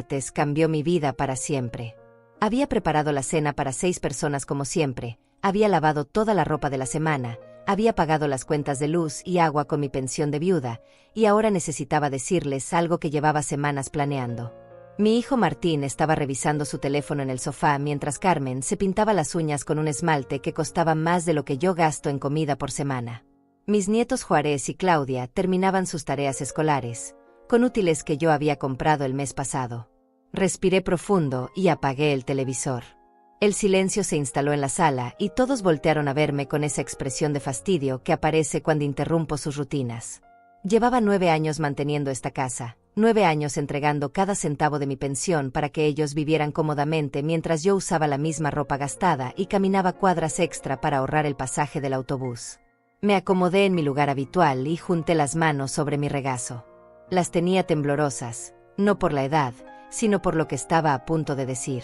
martes cambió mi vida para siempre. Había preparado la cena para 6 personas como siempre, había lavado toda la ropa de la semana, había pagado las cuentas de luz y agua con mi pensión de viuda, y ahora necesitaba decirles algo que llevaba semanas planeando. Mi hijo Martín estaba revisando su teléfono en el sofá mientras Carmen se pintaba las uñas con un esmalte que costaba más de lo que yo gasto en comida por semana. Mis nietos Juárez y Claudia terminaban sus tareas escolares, con útiles que yo había comprado el mes pasado. Respiré profundo y apagué el televisor. El silencio se instaló en la sala y todos voltearon a verme con esa expresión de fastidio que aparece cuando interrumpo sus rutinas. Llevaba 9 años manteniendo esta casa, 9 años entregando cada centavo de mi pensión para que ellos vivieran cómodamente mientras yo usaba la misma ropa gastada y caminaba cuadras extra para ahorrar el pasaje del autobús. Me acomodé en mi lugar habitual y junté las manos sobre mi regazo. Las tenía temblorosas, no por la edad, sino por lo que estaba a punto de decir.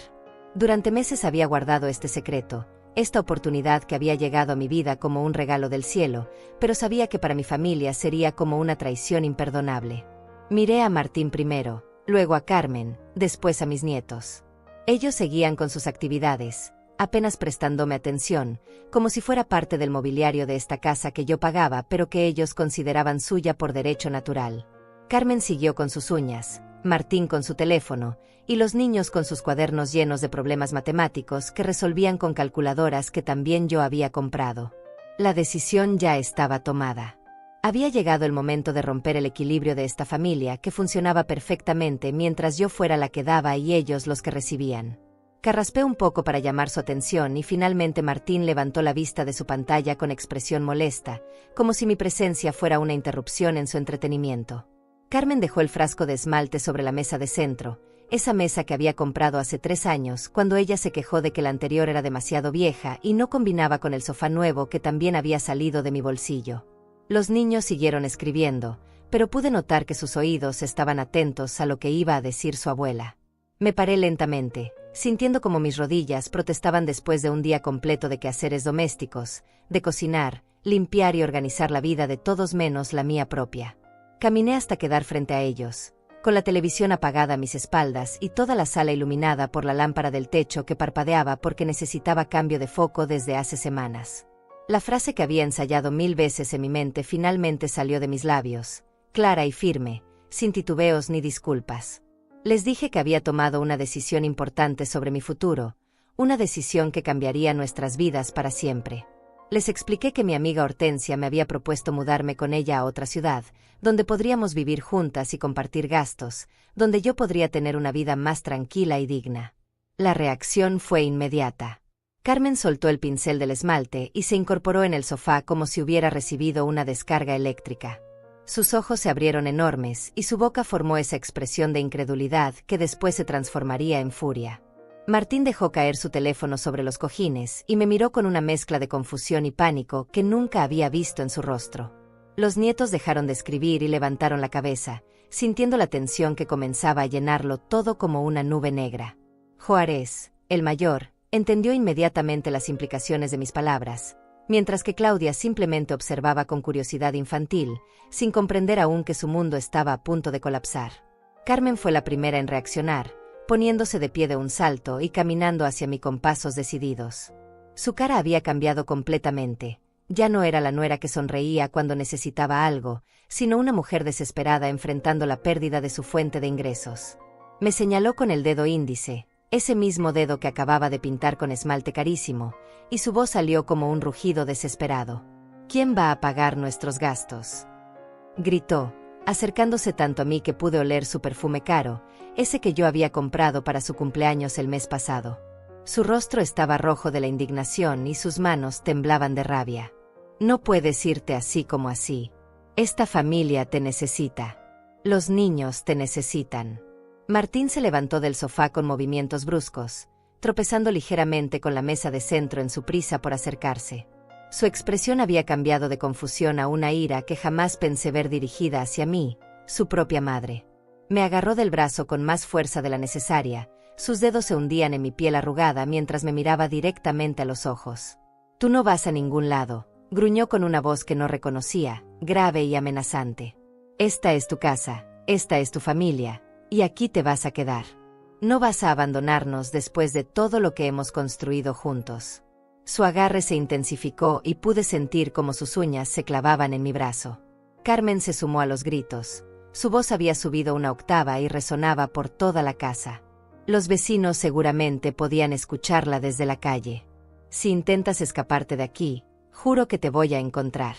Durante meses había guardado este secreto, esta oportunidad que había llegado a mi vida como un regalo del cielo, pero sabía que para mi familia sería como una traición imperdonable. Miré a Martín primero, luego a Carmen, después a mis nietos. Ellos seguían con sus actividades, apenas prestándome atención, como si fuera parte del mobiliario de esta casa que yo pagaba pero que ellos consideraban suya por derecho natural. Carmen siguió con sus uñas, Martín con su teléfono, y los niños con sus cuadernos llenos de problemas matemáticos que resolvían con calculadoras que también yo había comprado. La decisión ya estaba tomada. Había llegado el momento de romper el equilibrio de esta familia que funcionaba perfectamente mientras yo fuera la que daba y ellos los que recibían. Carraspé un poco para llamar su atención y finalmente Martín levantó la vista de su pantalla con expresión molesta, como si mi presencia fuera una interrupción en su entretenimiento. Carmen dejó el frasco de esmalte sobre la mesa de centro, esa mesa que había comprado hace 3 años cuando ella se quejó de que la anterior era demasiado vieja y no combinaba con el sofá nuevo que también había salido de mi bolsillo. Los niños siguieron escribiendo, pero pude notar que sus oídos estaban atentos a lo que iba a decir su abuela. Me paré lentamente, sintiendo como mis rodillas protestaban después de un día completo de quehaceres domésticos, de cocinar, limpiar y organizar la vida de todos menos la mía propia. Caminé hasta quedar frente a ellos, con la televisión apagada a mis espaldas y toda la sala iluminada por la lámpara del techo que parpadeaba porque necesitaba cambio de foco desde hace semanas. La frase que había ensayado 1000 veces en mi mente finalmente salió de mis labios, clara y firme, sin titubeos ni disculpas. Les dije que había tomado una decisión importante sobre mi futuro, una decisión que cambiaría nuestras vidas para siempre. Les expliqué que mi amiga Hortensia me había propuesto mudarme con ella a otra ciudad, donde podríamos vivir juntas y compartir gastos, donde yo podría tener una vida más tranquila y digna. La reacción fue inmediata. Carmen soltó el pincel del esmalte y se incorporó en el sofá como si hubiera recibido una descarga eléctrica. Sus ojos se abrieron enormes y su boca formó esa expresión de incredulidad que después se transformaría en furia. Martín dejó caer su teléfono sobre los cojines y me miró con una mezcla de confusión y pánico que nunca había visto en su rostro. Los nietos dejaron de escribir y levantaron la cabeza, sintiendo la tensión que comenzaba a llenarlo todo como una nube negra. Juárez, el mayor, entendió inmediatamente las implicaciones de mis palabras, mientras que Claudia simplemente observaba con curiosidad infantil, sin comprender aún que su mundo estaba a punto de colapsar. Carmen fue la primera en reaccionar, poniéndose de pie de un salto y caminando hacia mí con pasos decididos. Su cara había cambiado completamente. Ya no era la nuera que sonreía cuando necesitaba algo, sino una mujer desesperada enfrentando la pérdida de su fuente de ingresos. Me señaló con el dedo índice, ese mismo dedo que acababa de pintar con esmalte carísimo, y su voz salió como un rugido desesperado. ¿Quién va a pagar nuestros gastos?, gritó, acercándose tanto a mí que pude oler su perfume caro, ese que yo había comprado para su cumpleaños el mes pasado. Su rostro estaba rojo de la indignación y sus manos temblaban de rabia. No puedes irte así como así. Esta familia te necesita. Los niños te necesitan. Martín se levantó del sofá con movimientos bruscos, tropezando ligeramente con la mesa de centro en su prisa por acercarse. Su expresión había cambiado de confusión a una ira que jamás pensé ver dirigida hacia mí, su propia madre. Me agarró del brazo con más fuerza de la necesaria, sus dedos se hundían en mi piel arrugada mientras me miraba directamente a los ojos. Tú no vas a ningún lado, gruñó con una voz que no reconocía, grave y amenazante. Esta es tu casa, esta es tu familia, y aquí te vas a quedar. No vas a abandonarnos después de todo lo que hemos construido juntos. Su agarre se intensificó y pude sentir cómo sus uñas se clavaban en mi brazo. Carmen se sumó a los gritos. Su voz había subido una octava y resonaba por toda la casa. Los vecinos seguramente podían escucharla desde la calle. Si intentas escaparte de aquí, juro que te voy a encontrar.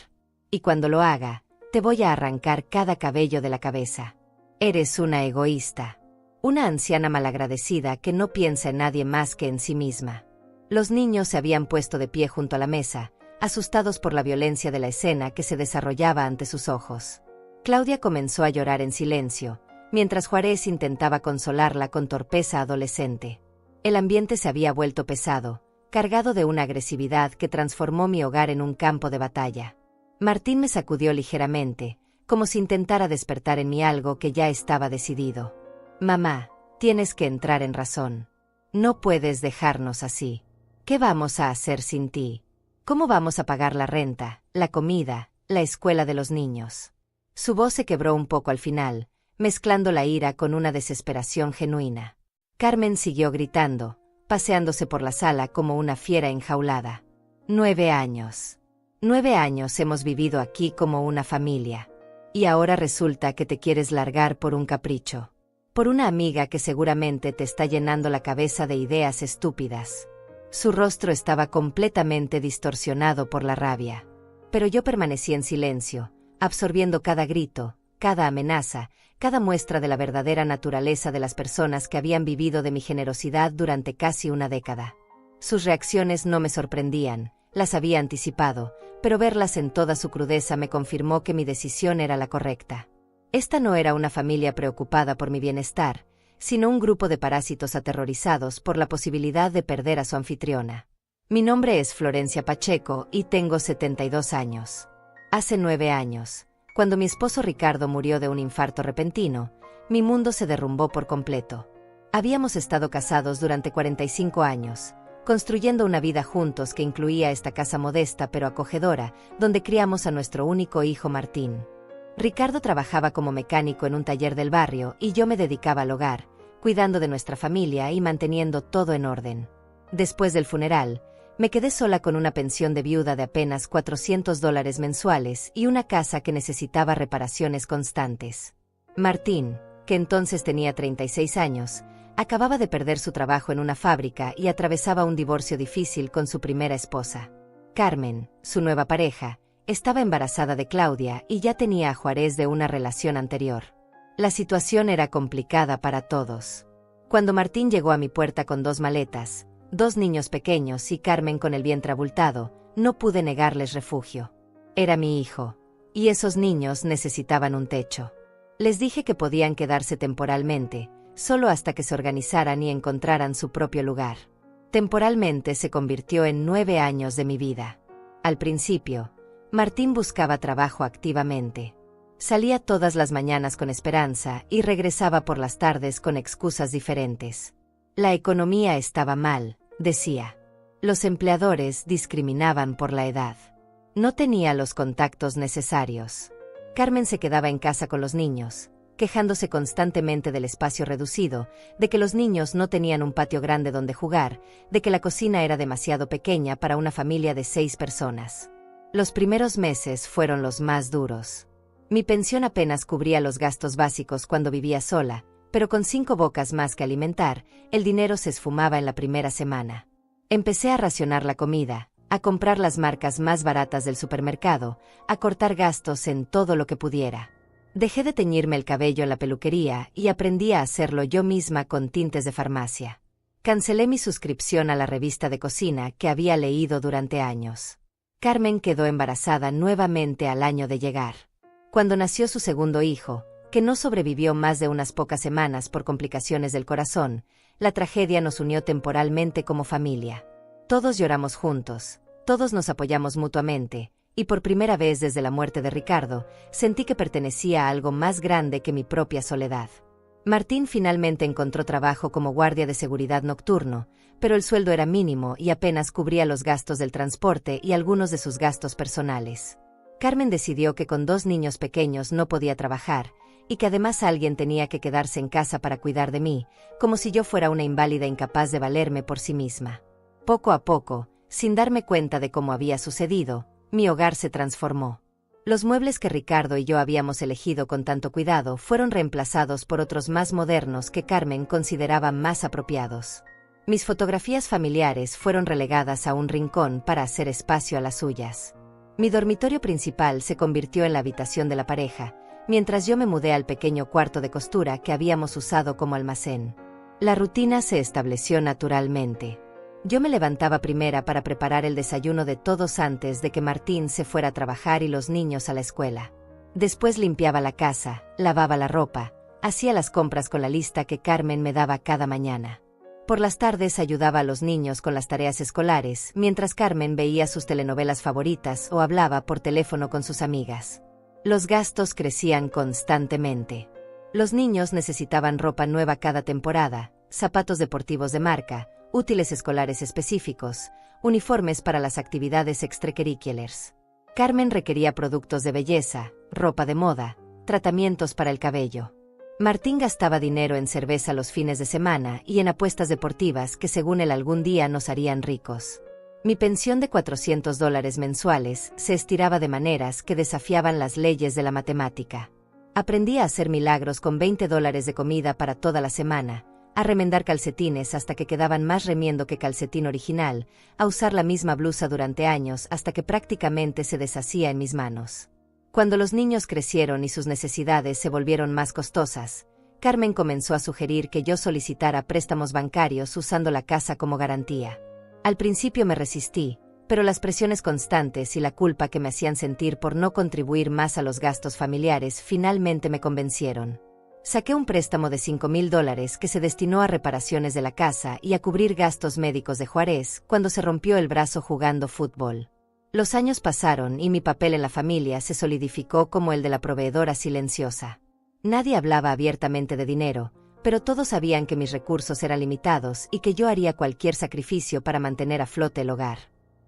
Y cuando lo haga, te voy a arrancar cada cabello de la cabeza. Eres una egoísta. Una anciana malagradecida que no piensa en nadie más que en sí misma. Los niños se habían puesto de pie junto a la mesa, asustados por la violencia de la escena que se desarrollaba ante sus ojos. Claudia comenzó a llorar en silencio, mientras Juárez intentaba consolarla con torpeza adolescente. El ambiente se había vuelto pesado, cargado de una agresividad que transformó mi hogar en un campo de batalla. Martín me sacudió ligeramente, como si intentara despertar en mí algo que ya estaba decidido. Mamá, tienes que entrar en razón. No puedes dejarnos así. ¿Qué vamos a hacer sin ti? ¿Cómo vamos a pagar la renta, la comida, la escuela de los niños? Su voz se quebró un poco al final, mezclando la ira con una desesperación genuina. Carmen siguió gritando, paseándose por la sala como una fiera enjaulada. 9 años. 9 años hemos vivido aquí como una familia. Y ahora resulta que te quieres largar por un capricho. Por una amiga que seguramente te está llenando la cabeza de ideas estúpidas. Su rostro estaba completamente distorsionado por la rabia. Pero yo permanecí en silencio, absorbiendo cada grito, cada amenaza, cada muestra de la verdadera naturaleza de las personas que habían vivido de mi generosidad durante casi una década. Sus reacciones no me sorprendían, las había anticipado, pero verlas en toda su crudeza me confirmó que mi decisión era la correcta. Esta no era una familia preocupada por mi bienestar, sino un grupo de parásitos aterrorizados por la posibilidad de perder a su anfitriona. Mi nombre es Florencia Pacheco y tengo 72 años. Hace 9 años, cuando mi esposo Ricardo murió de un infarto repentino, mi mundo se derrumbó por completo. Habíamos estado casados durante 45 años, construyendo una vida juntos que incluía esta casa modesta pero acogedora, donde criamos a nuestro único hijo Martín. Ricardo trabajaba como mecánico en un taller del barrio y yo me dedicaba al hogar, cuidando de nuestra familia y manteniendo todo en orden. Después del funeral, me quedé sola con una pensión de viuda de apenas $400 mensuales y una casa que necesitaba reparaciones constantes. Martín, que entonces tenía 36 años, acababa de perder su trabajo en una fábrica y atravesaba un divorcio difícil con su primera esposa. Carmen, su nueva pareja, estaba embarazada de Claudia y ya tenía a Juárez de una relación anterior. La situación era complicada para todos. Cuando Martín llegó a mi puerta con 2 maletas, 2 niños pequeños y Carmen con el vientre abultado, no pude negarles refugio. Era mi hijo, y esos niños necesitaban un techo. Les dije que podían quedarse temporalmente, solo hasta que se organizaran y encontraran su propio lugar. Temporalmente se convirtió en 9 años de mi vida. Al principio, Martín buscaba trabajo activamente. Salía todas las mañanas con esperanza y regresaba por las tardes con excusas diferentes. La economía estaba mal, decía. Los empleadores discriminaban por la edad. No tenía los contactos necesarios. Carmen se quedaba en casa con los niños, quejándose constantemente del espacio reducido, de que los niños no tenían un patio grande donde jugar, de que la cocina era demasiado pequeña para una familia de 6 personas. Los primeros meses fueron los más duros. Mi pensión apenas cubría los gastos básicos cuando vivía sola, pero con 5 bocas más que alimentar, el dinero se esfumaba en la primera semana. Empecé a racionar la comida, a comprar las marcas más baratas del supermercado, a cortar gastos en todo lo que pudiera. Dejé de teñirme el cabello en la peluquería y aprendí a hacerlo yo misma con tintes de farmacia. Cancelé mi suscripción a la revista de cocina que había leído durante años. Carmen quedó embarazada nuevamente al año de llegar. Cuando nació su segundo hijo, que no sobrevivió más de unas pocas semanas por complicaciones del corazón, la tragedia nos unió temporalmente como familia. Todos lloramos juntos, todos nos apoyamos mutuamente, y por primera vez desde la muerte de Ricardo, sentí que pertenecía a algo más grande que mi propia soledad. Martín finalmente encontró trabajo como guardia de seguridad nocturno, pero el sueldo era mínimo y apenas cubría los gastos del transporte y algunos de sus gastos personales. Carmen decidió que con 2 niños pequeños no podía trabajar, y que además alguien tenía que quedarse en casa para cuidar de mí, como si yo fuera una inválida incapaz de valerme por sí misma. Poco a poco, sin darme cuenta de cómo había sucedido, mi hogar se transformó. Los muebles que Ricardo y yo habíamos elegido con tanto cuidado fueron reemplazados por otros más modernos que Carmen consideraba más apropiados. Mis fotografías familiares fueron relegadas a un rincón para hacer espacio a las suyas. Mi dormitorio principal se convirtió en la habitación de la pareja, mientras yo me mudé al pequeño cuarto de costura que habíamos usado como almacén. La rutina se estableció naturalmente. Yo me levantaba primera para preparar el desayuno de todos antes de que Martín se fuera a trabajar y los niños a la escuela. Después limpiaba la casa, lavaba la ropa, hacía las compras con la lista que Carmen me daba cada mañana. Por las tardes ayudaba a los niños con las tareas escolares, mientras Carmen veía sus telenovelas favoritas o hablaba por teléfono con sus amigas. Los gastos crecían constantemente. Los niños necesitaban ropa nueva cada temporada, zapatos deportivos de marca, útiles escolares específicos, uniformes para las actividades extracurriculares. Carmen requería productos de belleza, ropa de moda, tratamientos para el cabello. Martín gastaba dinero en cerveza los fines de semana y en apuestas deportivas que según él algún día nos harían ricos. Mi pensión de $400 mensuales se estiraba de maneras que desafiaban las leyes de la matemática. Aprendí a hacer milagros con $20 de comida para toda la semana, a remendar calcetines hasta que quedaban más remiendo que calcetín original, a usar la misma blusa durante años hasta que prácticamente se deshacía en mis manos. Cuando los niños crecieron y sus necesidades se volvieron más costosas, Carmen comenzó a sugerir que yo solicitara préstamos bancarios usando la casa como garantía. Al principio me resistí, pero las presiones constantes y la culpa que me hacían sentir por no contribuir más a los gastos familiares finalmente me convencieron. Saqué un préstamo de $5,000 que se destinó a reparaciones de la casa y a cubrir gastos médicos de Juárez cuando se rompió el brazo jugando fútbol. Los años pasaron y mi papel en la familia se solidificó como el de la proveedora silenciosa. Nadie hablaba abiertamente de dinero, pero todos sabían que mis recursos eran limitados y que yo haría cualquier sacrificio para mantener a flote el hogar.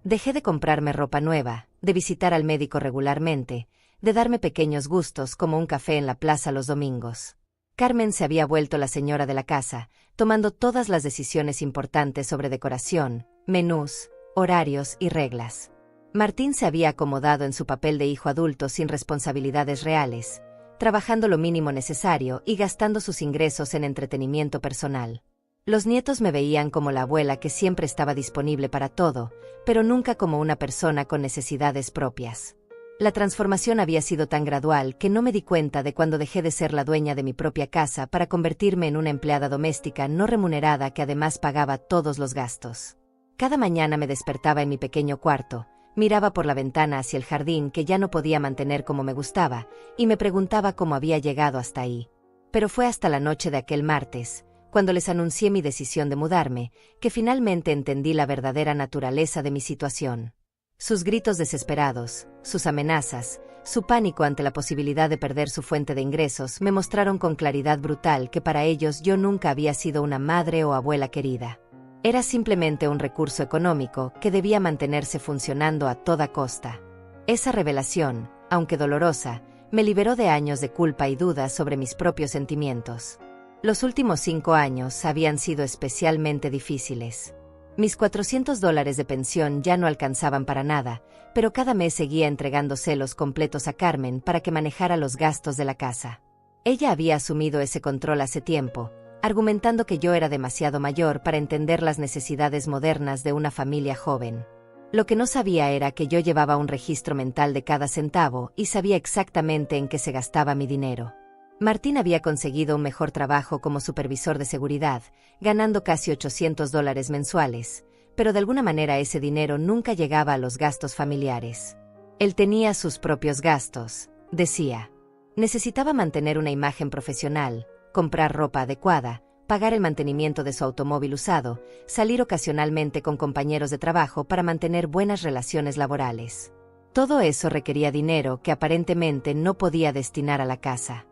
Dejé de comprarme ropa nueva, de visitar al médico regularmente, de darme pequeños gustos como un café en la plaza los domingos. Carmen se había vuelto la señora de la casa, tomando todas las decisiones importantes sobre decoración, menús, horarios y reglas. Martín se había acomodado en su papel de hijo adulto sin responsabilidades reales, trabajando lo mínimo necesario y gastando sus ingresos en entretenimiento personal. Los nietos me veían como la abuela que siempre estaba disponible para todo, pero nunca como una persona con necesidades propias. La transformación había sido tan gradual que no me di cuenta de cuando dejé de ser la dueña de mi propia casa para convertirme en una empleada doméstica no remunerada que además pagaba todos los gastos. Cada mañana me despertaba en mi pequeño cuarto, miraba por la ventana hacia el jardín que ya no podía mantener como me gustaba, y me preguntaba cómo había llegado hasta ahí. Pero fue hasta la noche de aquel martes, cuando les anuncié mi decisión de mudarme, que finalmente entendí la verdadera naturaleza de mi situación. Sus gritos desesperados, sus amenazas, su pánico ante la posibilidad de perder su fuente de ingresos me mostraron con claridad brutal que para ellos yo nunca había sido una madre o abuela querida. Era simplemente un recurso económico que debía mantenerse funcionando a toda costa. Esa revelación, aunque dolorosa, me liberó de años de culpa y dudas sobre mis propios sentimientos. Los últimos 5 años habían sido especialmente difíciles. Mis $400 de pensión ya no alcanzaban para nada, pero cada mes seguía entregándoselos completos a Carmen para que manejara los gastos de la casa. Ella había asumido ese control hace tiempo, argumentando que yo era demasiado mayor para entender las necesidades modernas de una familia joven. Lo que no sabía era que yo llevaba un registro mental de cada centavo y sabía exactamente en qué se gastaba mi dinero. Martín había conseguido un mejor trabajo como supervisor de seguridad, ganando casi $800 mensuales, pero de alguna manera ese dinero nunca llegaba a los gastos familiares. Él tenía sus propios gastos, decía. Necesitaba mantener una imagen profesional, comprar ropa adecuada, pagar el mantenimiento de su automóvil usado, salir ocasionalmente con compañeros de trabajo para mantener buenas relaciones laborales. Todo eso requería dinero que aparentemente no podía destinar a la casa.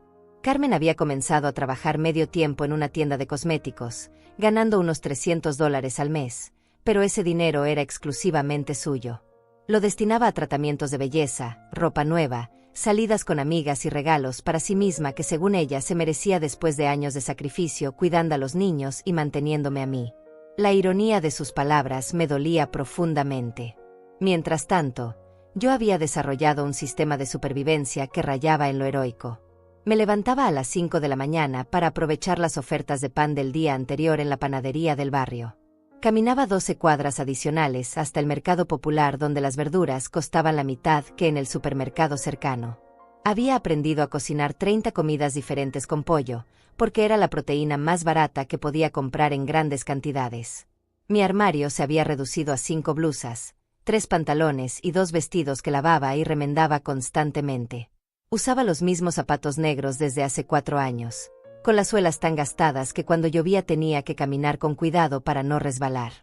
Carmen había comenzado a trabajar medio tiempo en una tienda de cosméticos, ganando unos $300 al mes, pero ese dinero era exclusivamente suyo. Lo destinaba a tratamientos de belleza, ropa nueva, salidas con amigas y regalos para sí misma que según ella se merecía después de años de sacrificio cuidando a los niños y manteniéndome a mí. La ironía de sus palabras me dolía profundamente. Mientras tanto, yo había desarrollado un sistema de supervivencia que rayaba en lo heroico. Me levantaba a las 5 de la mañana para aprovechar las ofertas de pan del día anterior en la panadería del barrio. Caminaba 12 cuadras adicionales hasta el mercado popular donde las verduras costaban la mitad que en el supermercado cercano. Había aprendido a cocinar 30 comidas diferentes con pollo, porque era la proteína más barata que podía comprar en grandes cantidades. Mi armario se había reducido a 5 blusas, 3 pantalones y 2 vestidos que lavaba y remendaba constantemente. Usaba los mismos zapatos negros desde hace 4 años, con las suelas tan gastadas que cuando llovía tenía que caminar con cuidado para no resbalar.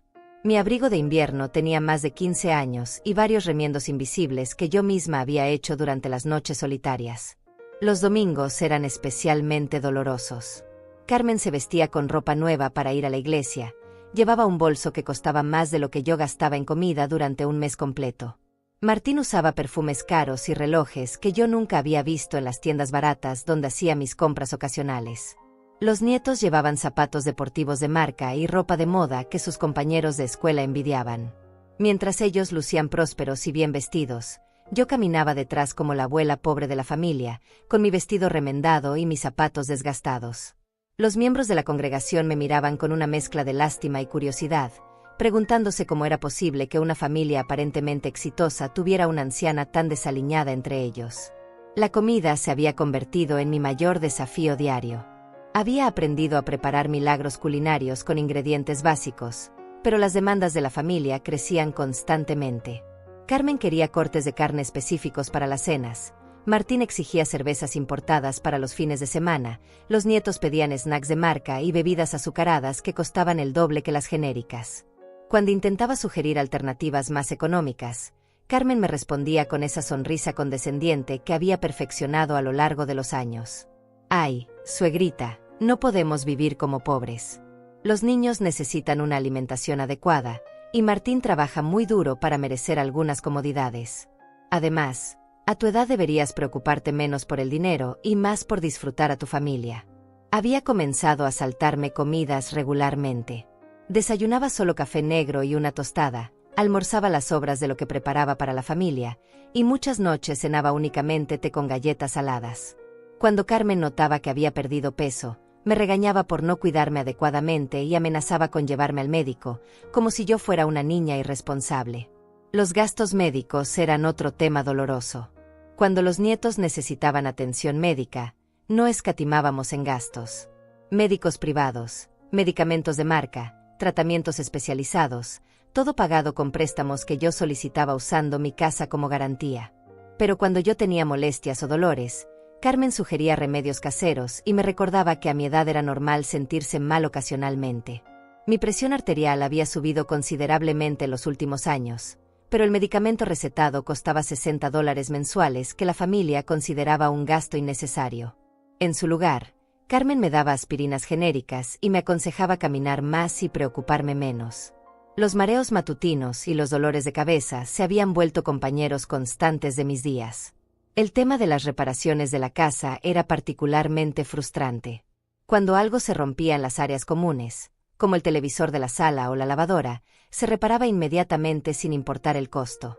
Mi abrigo de invierno tenía más de 15 años y varios remiendos invisibles que yo misma había hecho durante las noches solitarias. Los domingos eran especialmente dolorosos. Carmen se vestía con ropa nueva para ir a la iglesia. Llevaba un bolso que costaba más de lo que yo gastaba en comida durante un mes completo. Martín usaba perfumes caros y relojes que yo nunca había visto en las tiendas baratas donde hacía mis compras ocasionales. Los nietos llevaban zapatos deportivos de marca y ropa de moda que sus compañeros de escuela envidiaban. Mientras ellos lucían prósperos y bien vestidos, yo caminaba detrás como la abuela pobre de la familia, con mi vestido remendado y mis zapatos desgastados. Los miembros de la congregación me miraban con una mezcla de lástima y curiosidad, preguntándose cómo era posible que una familia aparentemente exitosa tuviera una anciana tan desaliñada entre ellos. La comida se había convertido en mi mayor desafío diario. Había aprendido a preparar milagros culinarios con ingredientes básicos, pero las demandas de la familia crecían constantemente. Carmen quería cortes de carne específicos para las cenas, Martín exigía cervezas importadas para los fines de semana, los nietos pedían snacks de marca y bebidas azucaradas que costaban el doble que las genéricas. Cuando intentaba sugerir alternativas más económicas, Carmen me respondía con esa sonrisa condescendiente que había perfeccionado a lo largo de los años. «Ay, suegrita, no podemos vivir como pobres. Los niños necesitan una alimentación adecuada, y Martín trabaja muy duro para merecer algunas comodidades. Además, a tu edad deberías preocuparte menos por el dinero y más por disfrutar a tu familia». Había comenzado a saltarme comidas regularmente. Desayunaba solo café negro y una tostada, almorzaba las sobras de lo que preparaba para la familia, y muchas noches cenaba únicamente té con galletas saladas. Cuando Carmen notaba que había perdido peso, me regañaba por no cuidarme adecuadamente y amenazaba con llevarme al médico, como si yo fuera una niña irresponsable. Los gastos médicos eran otro tema doloroso. Cuando los nietos necesitaban atención médica, no escatimábamos en gastos. Médicos privados, medicamentos de marca, tratamientos especializados, todo pagado con préstamos que yo solicitaba usando mi casa como garantía. Pero cuando yo tenía molestias o dolores, Carmen sugería remedios caseros y me recordaba que a mi edad era normal sentirse mal ocasionalmente. Mi presión arterial había subido considerablemente en los últimos años, pero el medicamento recetado costaba $60 mensuales que la familia consideraba un gasto innecesario. En su lugar, Carmen me daba aspirinas genéricas y me aconsejaba caminar más y preocuparme menos. Los mareos matutinos y los dolores de cabeza se habían vuelto compañeros constantes de mis días. El tema de las reparaciones de la casa era particularmente frustrante. Cuando algo se rompía en las áreas comunes, como el televisor de la sala o la lavadora, se reparaba inmediatamente sin importar el costo.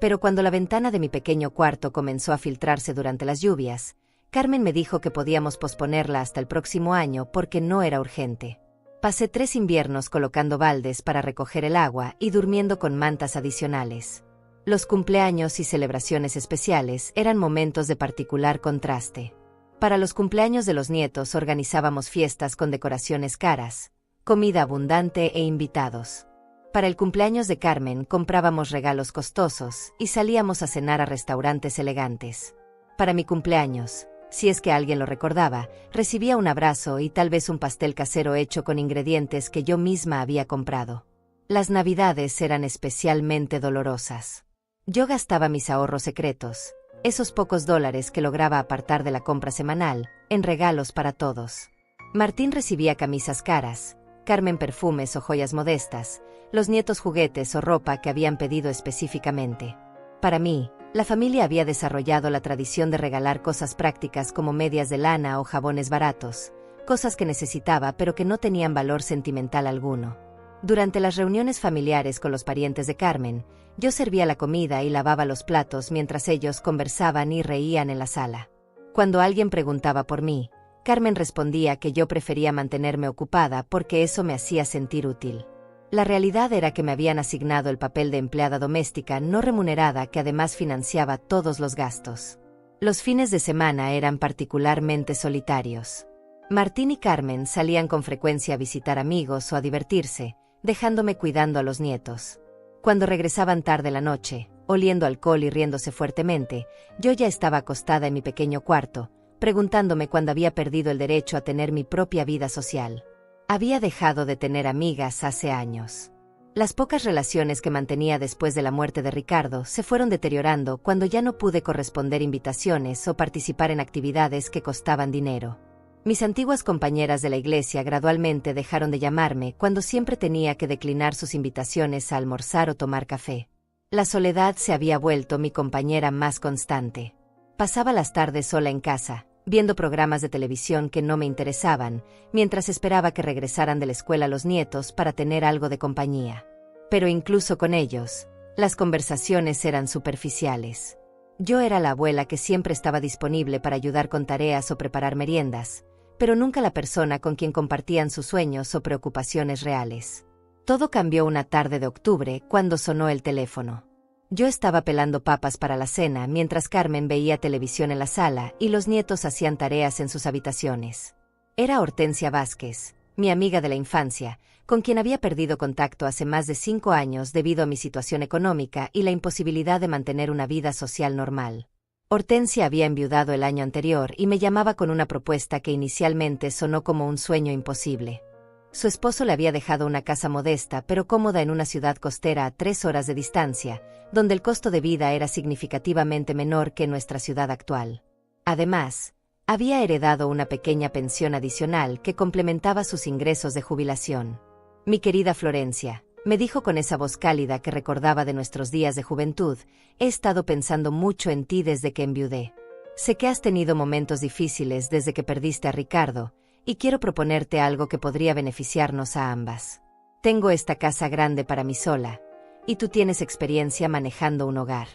Pero cuando la ventana de mi pequeño cuarto comenzó a filtrarse durante las lluvias, Carmen me dijo que podíamos posponerla hasta el próximo año porque no era urgente. Pasé 3 inviernos colocando baldes para recoger el agua y durmiendo con mantas adicionales. Los cumpleaños y celebraciones especiales eran momentos de particular contraste. Para los cumpleaños de los nietos organizábamos fiestas con decoraciones caras, comida abundante e invitados. Para el cumpleaños de Carmen comprábamos regalos costosos y salíamos a cenar a restaurantes elegantes. Para mi cumpleaños, si es que alguien lo recordaba, recibía un abrazo y tal vez un pastel casero hecho con ingredientes que yo misma había comprado. Las navidades eran especialmente dolorosas. Yo gastaba mis ahorros secretos, esos pocos dólares que lograba apartar de la compra semanal, en regalos para todos. Martín recibía camisas caras, Carmen perfumes o joyas modestas, los nietos juguetes o ropa que habían pedido específicamente. Para mí, La familia había desarrollado la tradición de regalar cosas prácticas como medias de lana o jabones baratos, cosas que necesitaba pero que no tenían valor sentimental alguno. Durante las reuniones familiares con los parientes de Carmen, yo servía la comida y lavaba los platos mientras ellos conversaban y reían en la sala. Cuando alguien preguntaba por mí, Carmen respondía que yo prefería mantenerme ocupada porque eso me hacía sentir útil. La realidad era que me habían asignado el papel de empleada doméstica no remunerada que además financiaba todos los gastos. Los fines de semana eran particularmente solitarios. Martín y Carmen salían con frecuencia a visitar amigos o a divertirse, dejándome cuidando a los nietos. Cuando regresaban tarde la noche, oliendo alcohol y riéndose fuertemente, yo ya estaba acostada en mi pequeño cuarto, preguntándome cuándo había perdido el derecho a tener mi propia vida social. Había dejado de tener amigas hace años. Las pocas relaciones que mantenía después de la muerte de Ricardo se fueron deteriorando cuando ya no pude corresponder invitaciones o participar en actividades que costaban dinero. Mis antiguas compañeras de la iglesia gradualmente dejaron de llamarme cuando siempre tenía que declinar sus invitaciones a almorzar o tomar café. La soledad se había vuelto mi compañera más constante. Pasaba las tardes sola en casa, viendo programas de televisión que no me interesaban, mientras esperaba que regresaran de la escuela los nietos para tener algo de compañía. Pero incluso con ellos, las conversaciones eran superficiales. Yo era la abuela que siempre estaba disponible para ayudar con tareas o preparar meriendas, pero nunca la persona con quien compartían sus sueños o preocupaciones reales. Todo cambió una tarde de octubre cuando sonó el teléfono. Yo estaba pelando papas para la cena mientras Carmen veía televisión en la sala y los nietos hacían tareas en sus habitaciones. Era Hortensia Vázquez, mi amiga de la infancia, con quien había perdido contacto hace más de 5 años debido a mi situación económica y la imposibilidad de mantener una vida social normal. Hortensia había enviudado el año anterior y me llamaba con una propuesta que inicialmente sonó como un sueño imposible. Su esposo le había dejado una casa modesta pero cómoda en una ciudad costera a 3 horas de distancia, donde el costo de vida era significativamente menor que en nuestra ciudad actual. Además, había heredado una pequeña pensión adicional que complementaba sus ingresos de jubilación. Mi querida Florencia, me dijo con esa voz cálida que recordaba de nuestros días de juventud, he estado pensando mucho en ti desde que enviudé. Sé que has tenido momentos difíciles desde que perdiste a Ricardo, y quiero proponerte algo que podría beneficiarnos a ambas. Tengo esta casa grande para mí sola, y tú tienes experiencia manejando un hogar.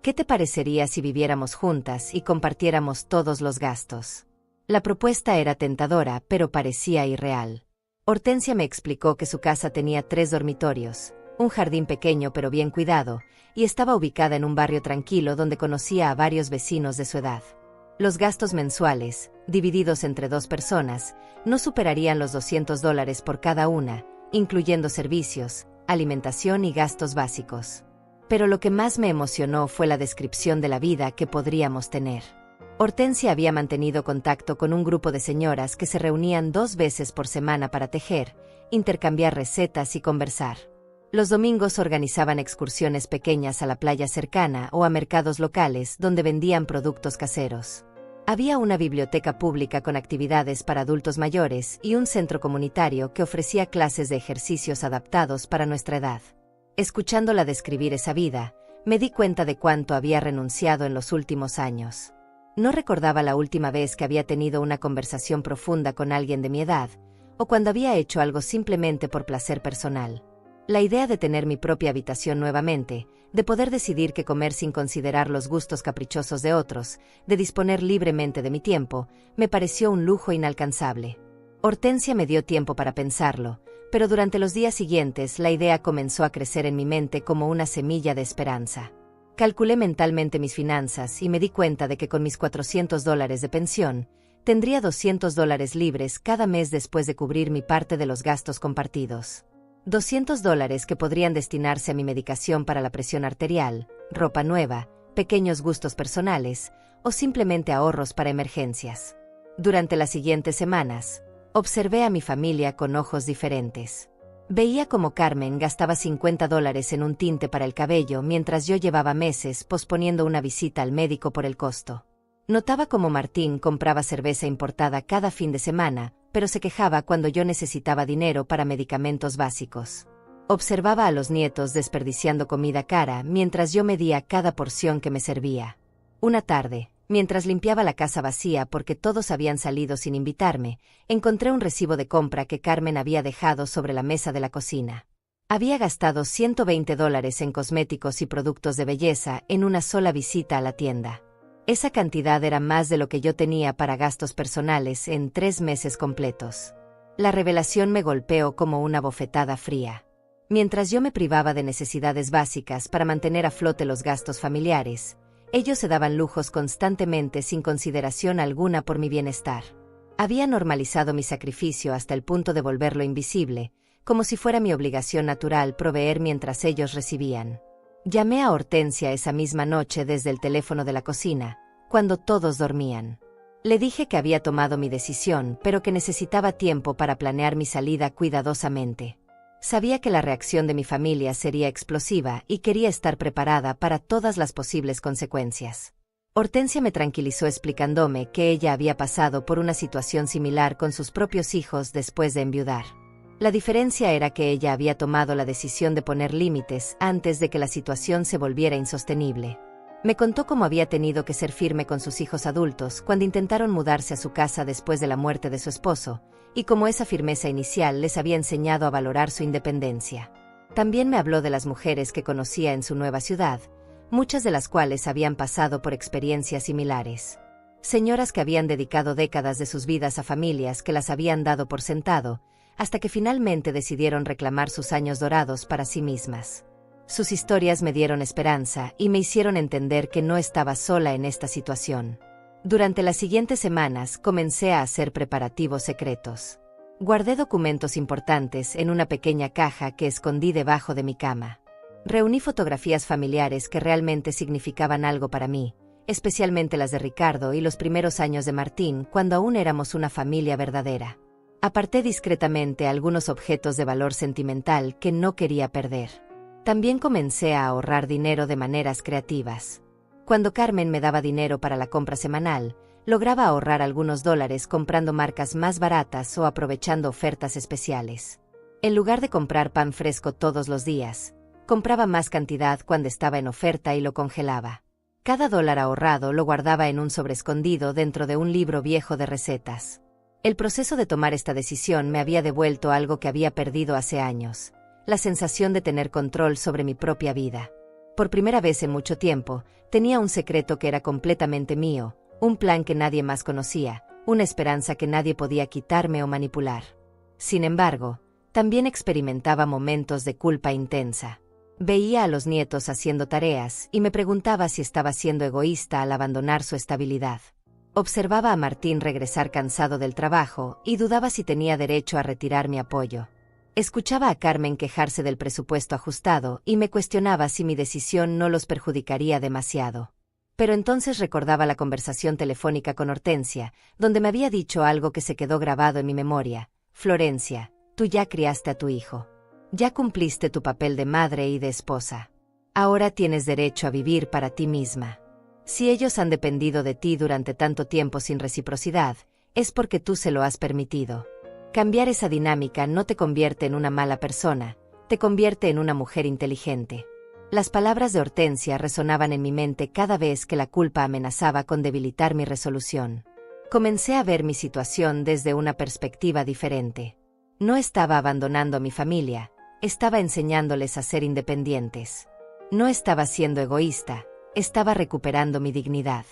¿Qué te parecería si viviéramos juntas y compartiéramos todos los gastos? La propuesta era tentadora, pero parecía irreal. Hortensia me explicó que su casa tenía 3 dormitorios, un jardín pequeño pero bien cuidado, y estaba ubicada en un barrio tranquilo donde conocía a varios vecinos de su edad. Los gastos mensuales, divididos entre 2 personas, no superarían los $200 por cada una, incluyendo servicios, alimentación y gastos básicos. Pero lo que más me emocionó fue la descripción de la vida que podríamos tener. Hortensia había mantenido contacto con un grupo de señoras que se reunían 2 veces por semana para tejer, intercambiar recetas y conversar. Los domingos organizaban excursiones pequeñas a la playa cercana o a mercados locales donde vendían productos caseros. Había una biblioteca pública con actividades para adultos mayores y un centro comunitario que ofrecía clases de ejercicios adaptados para nuestra edad. Escuchándola describir esa vida, me di cuenta de cuánto había renunciado en los últimos años. No recordaba la última vez que había tenido una conversación profunda con alguien de mi edad, o cuando había hecho algo simplemente por placer personal. La idea de tener mi propia habitación nuevamente, de poder decidir qué comer sin considerar los gustos caprichosos de otros, de disponer libremente de mi tiempo, me pareció un lujo inalcanzable. Hortensia me dio tiempo para pensarlo, pero durante los días siguientes la idea comenzó a crecer en mi mente como una semilla de esperanza. Calculé mentalmente mis finanzas y me di cuenta de que con mis $400 de pensión, tendría $200 libres cada mes después de cubrir mi parte de los gastos compartidos. $200 que podrían destinarse a mi medicación para la presión arterial, ropa nueva, pequeños gustos personales, o simplemente ahorros para emergencias. Durante las siguientes semanas, observé a mi familia con ojos diferentes. Veía cómo Carmen gastaba $50 en un tinte para el cabello mientras yo llevaba meses posponiendo una visita al médico por el costo. Notaba cómo Martín compraba cerveza importada cada fin de semana, pero se quejaba cuando yo necesitaba dinero para medicamentos básicos. Observaba a los nietos desperdiciando comida cara mientras yo medía cada porción que me servía. Una tarde, mientras limpiaba la casa vacía porque todos habían salido sin invitarme, encontré un recibo de compra que Carmen había dejado sobre la mesa de la cocina. Había gastado $120 en cosméticos y productos de belleza en una sola visita a la tienda. Esa cantidad era más de lo que yo tenía para gastos personales en 3 meses completos. La revelación me golpeó como una bofetada fría. Mientras yo me privaba de necesidades básicas para mantener a flote los gastos familiares, ellos se daban lujos constantemente sin consideración alguna por mi bienestar. Había normalizado mi sacrificio hasta el punto de volverlo invisible, como si fuera mi obligación natural proveer mientras ellos recibían. Llamé a Hortensia esa misma noche desde el teléfono de la cocina, cuando todos dormían. Le dije que había tomado mi decisión, pero que necesitaba tiempo para planear mi salida cuidadosamente. Sabía que la reacción de mi familia sería explosiva y quería estar preparada para todas las posibles consecuencias. Hortensia me tranquilizó explicándome que ella había pasado por una situación similar con sus propios hijos después de enviudar. La diferencia era que ella había tomado la decisión de poner límites antes de que la situación se volviera insostenible. Me contó cómo había tenido que ser firme con sus hijos adultos cuando intentaron mudarse a su casa después de la muerte de su esposo, y cómo esa firmeza inicial les había enseñado a valorar su independencia. También me habló de las mujeres que conocía en su nueva ciudad, muchas de las cuales habían pasado por experiencias similares. Señoras que habían dedicado décadas de sus vidas a familias que las habían dado por sentado, hasta que finalmente decidieron reclamar sus años dorados para sí mismas. Sus historias me dieron esperanza y me hicieron entender que no estaba sola en esta situación. Durante las siguientes semanas comencé a hacer preparativos secretos. Guardé documentos importantes en una pequeña caja que escondí debajo de mi cama. Reuní fotografías familiares que realmente significaban algo para mí, especialmente las de Ricardo y los primeros años de Martín, cuando aún éramos una familia verdadera. Aparté discretamente algunos objetos de valor sentimental que no quería perder. También comencé a ahorrar dinero de maneras creativas. Cuando Carmen me daba dinero para la compra semanal, lograba ahorrar algunos dólares comprando marcas más baratas o aprovechando ofertas especiales. En lugar de comprar pan fresco todos los días, compraba más cantidad cuando estaba en oferta y lo congelaba. Cada dólar ahorrado lo guardaba en un sobre escondido dentro de un libro viejo de recetas. El proceso de tomar esta decisión me había devuelto algo que había perdido hace años: la sensación de tener control sobre mi propia vida. Por primera vez en mucho tiempo, tenía un secreto que era completamente mío, un plan que nadie más conocía, una esperanza que nadie podía quitarme o manipular. Sin embargo, también experimentaba momentos de culpa intensa. Veía a los nietos haciendo tareas y me preguntaba si estaba siendo egoísta al abandonar su estabilidad. Observaba a Martín regresar cansado del trabajo y dudaba si tenía derecho a retirar mi apoyo. Escuchaba a Carmen quejarse del presupuesto ajustado y me cuestionaba si mi decisión no los perjudicaría demasiado. Pero entonces recordaba la conversación telefónica con Hortensia, donde me había dicho algo que se quedó grabado en mi memoria: Florencia, tú ya criaste a tu hijo. Ya cumpliste tu papel de madre y de esposa. Ahora tienes derecho a vivir para ti misma. Si ellos han dependido de ti durante tanto tiempo sin reciprocidad, es porque tú se lo has permitido. Cambiar esa dinámica no te convierte en una mala persona, te convierte en una mujer inteligente. Las palabras de Hortensia resonaban en mi mente cada vez que la culpa amenazaba con debilitar mi resolución. Comencé a ver mi situación desde una perspectiva diferente. No estaba abandonando a mi familia, estaba enseñándoles a ser independientes. No estaba siendo egoísta, estaba recuperando mi dignidad.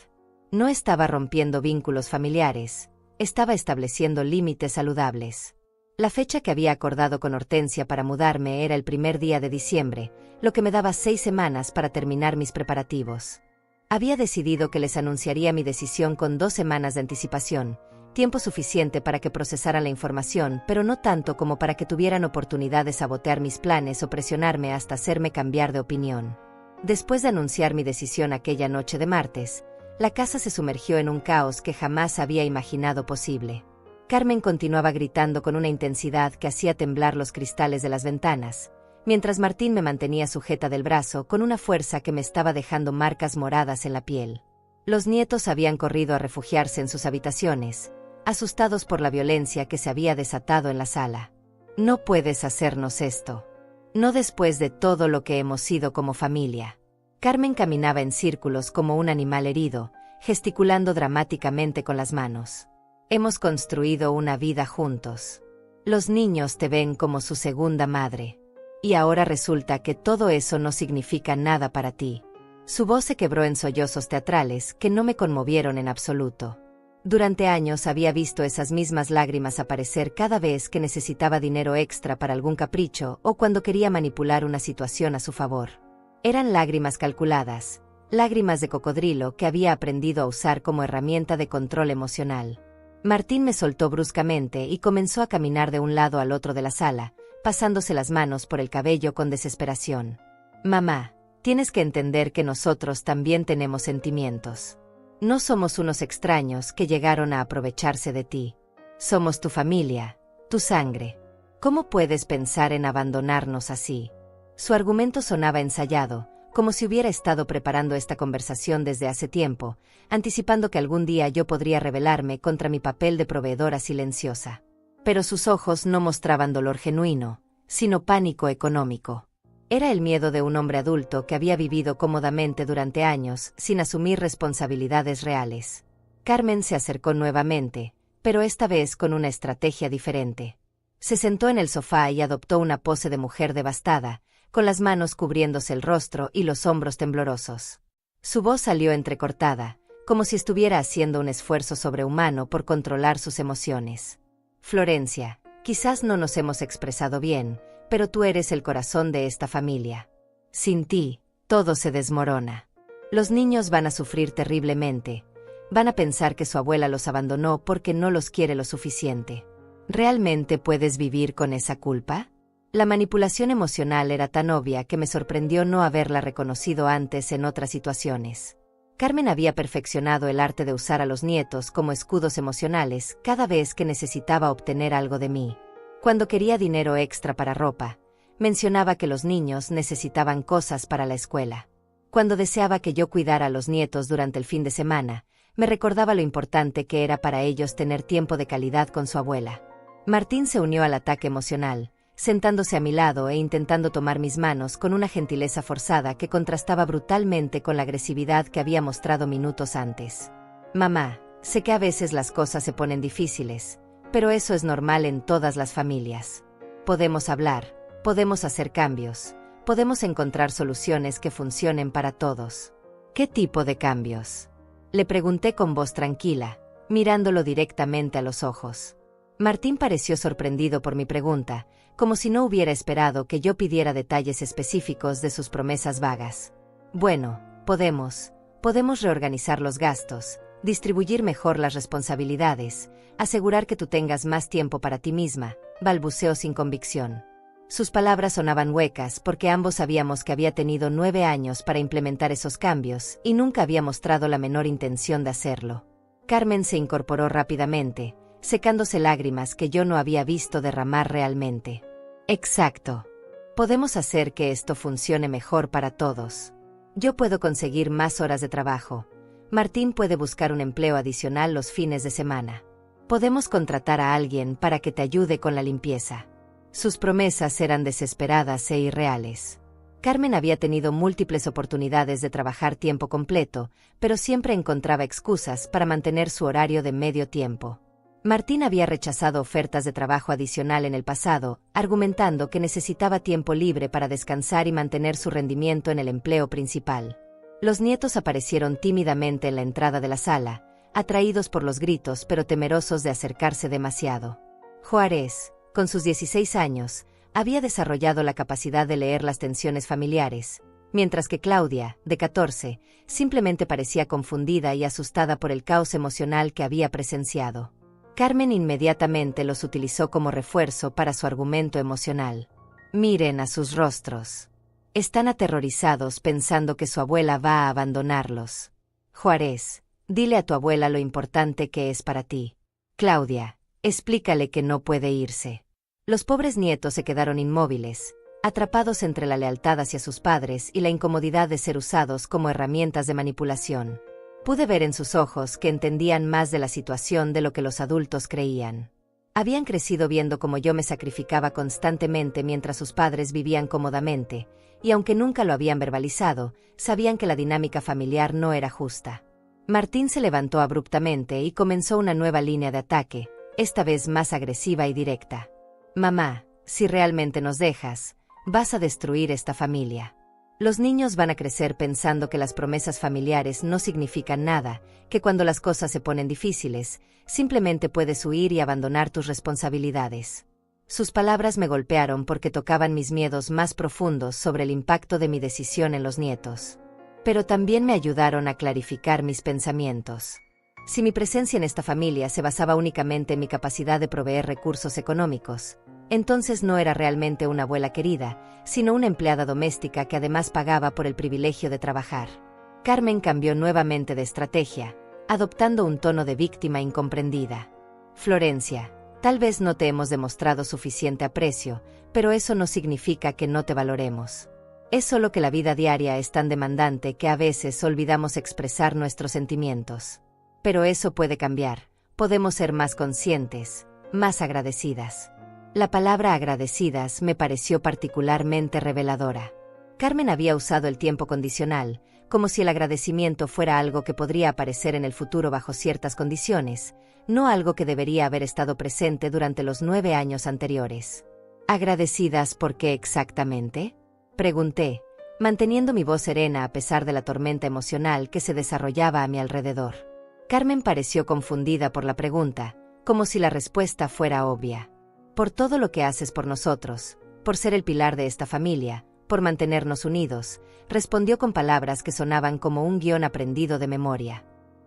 No estaba rompiendo vínculos familiares, estaba estableciendo límites saludables. La fecha que había acordado con Hortensia para mudarme era el primer día de diciembre, lo que me daba 6 semanas para terminar mis preparativos. Había decidido que les anunciaría mi decisión con 2 semanas de anticipación, tiempo suficiente para que procesaran la información, pero no tanto como para que tuvieran oportunidad de sabotear mis planes o presionarme hasta hacerme cambiar de opinión. Después de anunciar mi decisión aquella noche de martes, la casa se sumergió en un caos que jamás había imaginado posible. Carmen continuaba gritando con una intensidad que hacía temblar los cristales de las ventanas, mientras Martín me mantenía sujeta del brazo con una fuerza que me estaba dejando marcas moradas en la piel. Los nietos habían corrido a refugiarse en sus habitaciones, asustados por la violencia que se había desatado en la sala. «No puedes hacernos esto», No después de todo lo que hemos sido como familia. Carmen caminaba en círculos como un animal herido, gesticulando dramáticamente con las manos. Hemos construido una vida juntos. Los niños te ven como su segunda madre. Y ahora resulta que todo eso no significa nada para ti. Su voz se quebró en sollozos teatrales que no me conmovieron en absoluto. Durante años había visto esas mismas lágrimas aparecer cada vez que necesitaba dinero extra para algún capricho o cuando quería manipular una situación a su favor. Eran lágrimas calculadas, lágrimas de cocodrilo que había aprendido a usar como herramienta de control emocional. Martín me soltó bruscamente y comenzó a caminar de un lado al otro de la sala, pasándose las manos por el cabello con desesperación. Mamá, tienes que entender que nosotros también tenemos sentimientos. No somos unos extraños que llegaron a aprovecharse de ti. Somos tu familia, tu sangre. ¿Cómo puedes pensar en abandonarnos así? Su argumento sonaba ensayado, como si hubiera estado preparando esta conversación desde hace tiempo, anticipando que algún día yo podría rebelarme contra mi papel de proveedora silenciosa. Pero sus ojos no mostraban dolor genuino, sino pánico económico. Era el miedo de un hombre adulto que había vivido cómodamente durante años sin asumir responsabilidades reales. Carmen se acercó nuevamente, pero esta vez con una estrategia diferente. Se sentó en el sofá y adoptó una pose de mujer devastada, con las manos cubriéndose el rostro y los hombros temblorosos. Su voz salió entrecortada, como si estuviera haciendo un esfuerzo sobrehumano por controlar sus emociones. Florencia, quizás no nos hemos expresado bien, pero tú eres el corazón de esta familia. Sin ti, todo se desmorona. Los niños van a sufrir terriblemente. Van a pensar que su abuela los abandonó porque no los quiere lo suficiente. ¿Realmente puedes vivir con esa culpa? La manipulación emocional era tan obvia que me sorprendió no haberla reconocido antes en otras situaciones. Carmen había perfeccionado el arte de usar a los nietos como escudos emocionales cada vez que necesitaba obtener algo de mí. Cuando quería dinero extra para ropa, mencionaba que los niños necesitaban cosas para la escuela. Cuando deseaba que yo cuidara a los nietos durante el fin de semana, me recordaba lo importante que era para ellos tener tiempo de calidad con su abuela. Martín se unió al ataque emocional, sentándose a mi lado e intentando tomar mis manos con una gentileza forzada que contrastaba brutalmente con la agresividad que había mostrado minutos antes. Mamá, sé que a veces las cosas se ponen difíciles, pero eso es normal en todas las familias. Podemos hablar, podemos hacer cambios, podemos encontrar soluciones que funcionen para todos. ¿Qué tipo de cambios? Le pregunté con voz tranquila, mirándolo directamente a los ojos. Martín pareció sorprendido por mi pregunta, como si no hubiera esperado que yo pidiera detalles específicos de sus promesas vagas. Bueno, podemos reorganizar los gastos, distribuir mejor las responsabilidades, asegurar que tú tengas más tiempo para ti misma, balbuceó sin convicción. Sus palabras sonaban huecas porque ambos sabíamos que había tenido 9 años para implementar esos cambios y nunca había mostrado la menor intención de hacerlo. Carmen se incorporó rápidamente, secándose lágrimas que yo no había visto derramar realmente. Exacto. Podemos hacer que esto funcione mejor para todos. Yo puedo conseguir más horas de trabajo. Martín puede buscar un empleo adicional los fines de semana. Podemos contratar a alguien para que te ayude con la limpieza. Sus promesas eran desesperadas e irreales. Carmen había tenido múltiples oportunidades de trabajar tiempo completo, pero siempre encontraba excusas para mantener su horario de medio tiempo. Martín había rechazado ofertas de trabajo adicional en el pasado, argumentando que necesitaba tiempo libre para descansar y mantener su rendimiento en el empleo principal. Los nietos aparecieron tímidamente en la entrada de la sala, atraídos por los gritos pero temerosos de acercarse demasiado. Juárez, con sus 16 años, había desarrollado la capacidad de leer las tensiones familiares, mientras que Claudia, de 14, simplemente parecía confundida y asustada por el caos emocional que había presenciado. Carmen inmediatamente los utilizó como refuerzo para su argumento emocional. Miren a sus rostros. Están aterrorizados pensando que su abuela va a abandonarlos. Juárez, dile a tu abuela lo importante que es para ti. Claudia, explícale que no puede irse. Los pobres nietos se quedaron inmóviles, atrapados entre la lealtad hacia sus padres y la incomodidad de ser usados como herramientas de manipulación. Pude ver en sus ojos que entendían más de la situación de lo que los adultos creían. Habían crecido viendo cómo yo me sacrificaba constantemente mientras sus padres vivían cómodamente, y aunque nunca lo habían verbalizado, sabían que la dinámica familiar no era justa. Martín se levantó abruptamente y comenzó una nueva línea de ataque, esta vez más agresiva y directa. Mamá, si realmente nos dejas, vas a destruir esta familia. Los niños van a crecer pensando que las promesas familiares no significan nada, que cuando las cosas se ponen difíciles, simplemente puedes huir y abandonar tus responsabilidades. Sus palabras me golpearon porque tocaban mis miedos más profundos sobre el impacto de mi decisión en los nietos. Pero también me ayudaron a clarificar mis pensamientos. Si mi presencia en esta familia se basaba únicamente en mi capacidad de proveer recursos económicos, entonces no era realmente una abuela querida, sino una empleada doméstica que además pagaba por el privilegio de trabajar. Carmen cambió nuevamente de estrategia, adoptando un tono de víctima incomprendida. Florencia, tal vez no te hemos demostrado suficiente aprecio, pero eso no significa que no te valoremos. Es solo que la vida diaria es tan demandante que a veces olvidamos expresar nuestros sentimientos. Pero eso puede cambiar, podemos ser más conscientes, más agradecidas. La palabra agradecidas me pareció particularmente reveladora. Carmen había usado el tiempo condicional, como si el agradecimiento fuera algo que podría aparecer en el futuro bajo ciertas condiciones, no algo que debería haber estado presente durante los 9 años anteriores. ¿Agradecidas por qué exactamente?, pregunté, manteniendo mi voz serena a pesar de la tormenta emocional que se desarrollaba a mi alrededor. Carmen pareció confundida por la pregunta, como si la respuesta fuera obvia. Por todo lo que haces por nosotros, por ser el pilar de esta familia, por mantenernos unidos, respondió con palabras que sonaban como un guión aprendido de memoria.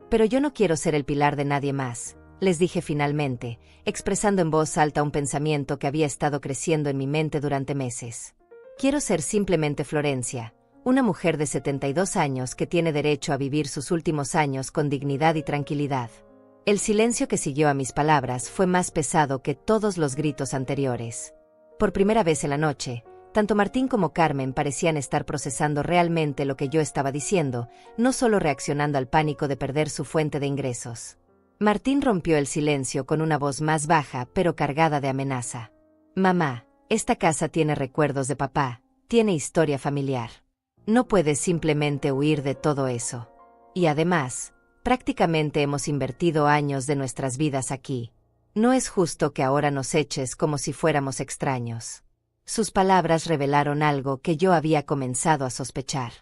Pero yo no quiero ser el pilar de nadie más, les dije finalmente, expresando en voz alta un pensamiento que había estado creciendo en mi mente durante meses. Quiero ser simplemente Florencia, una mujer de 72 años que tiene derecho a vivir sus últimos años con dignidad y tranquilidad. El silencio que siguió a mis palabras fue más pesado que todos los gritos anteriores. Por primera vez en la noche, tanto Martín como Carmen parecían estar procesando realmente lo que yo estaba diciendo, no solo reaccionando al pánico de perder su fuente de ingresos. Martín rompió el silencio con una voz más baja pero cargada de amenaza. Mamá, esta casa tiene recuerdos de papá, tiene historia familiar. No puedes simplemente huir de todo eso. Y además, prácticamente hemos invertido años de nuestras vidas aquí. No es justo que ahora nos eches como si fuéramos extraños. Sus palabras revelaron algo que yo había comenzado a sospechar.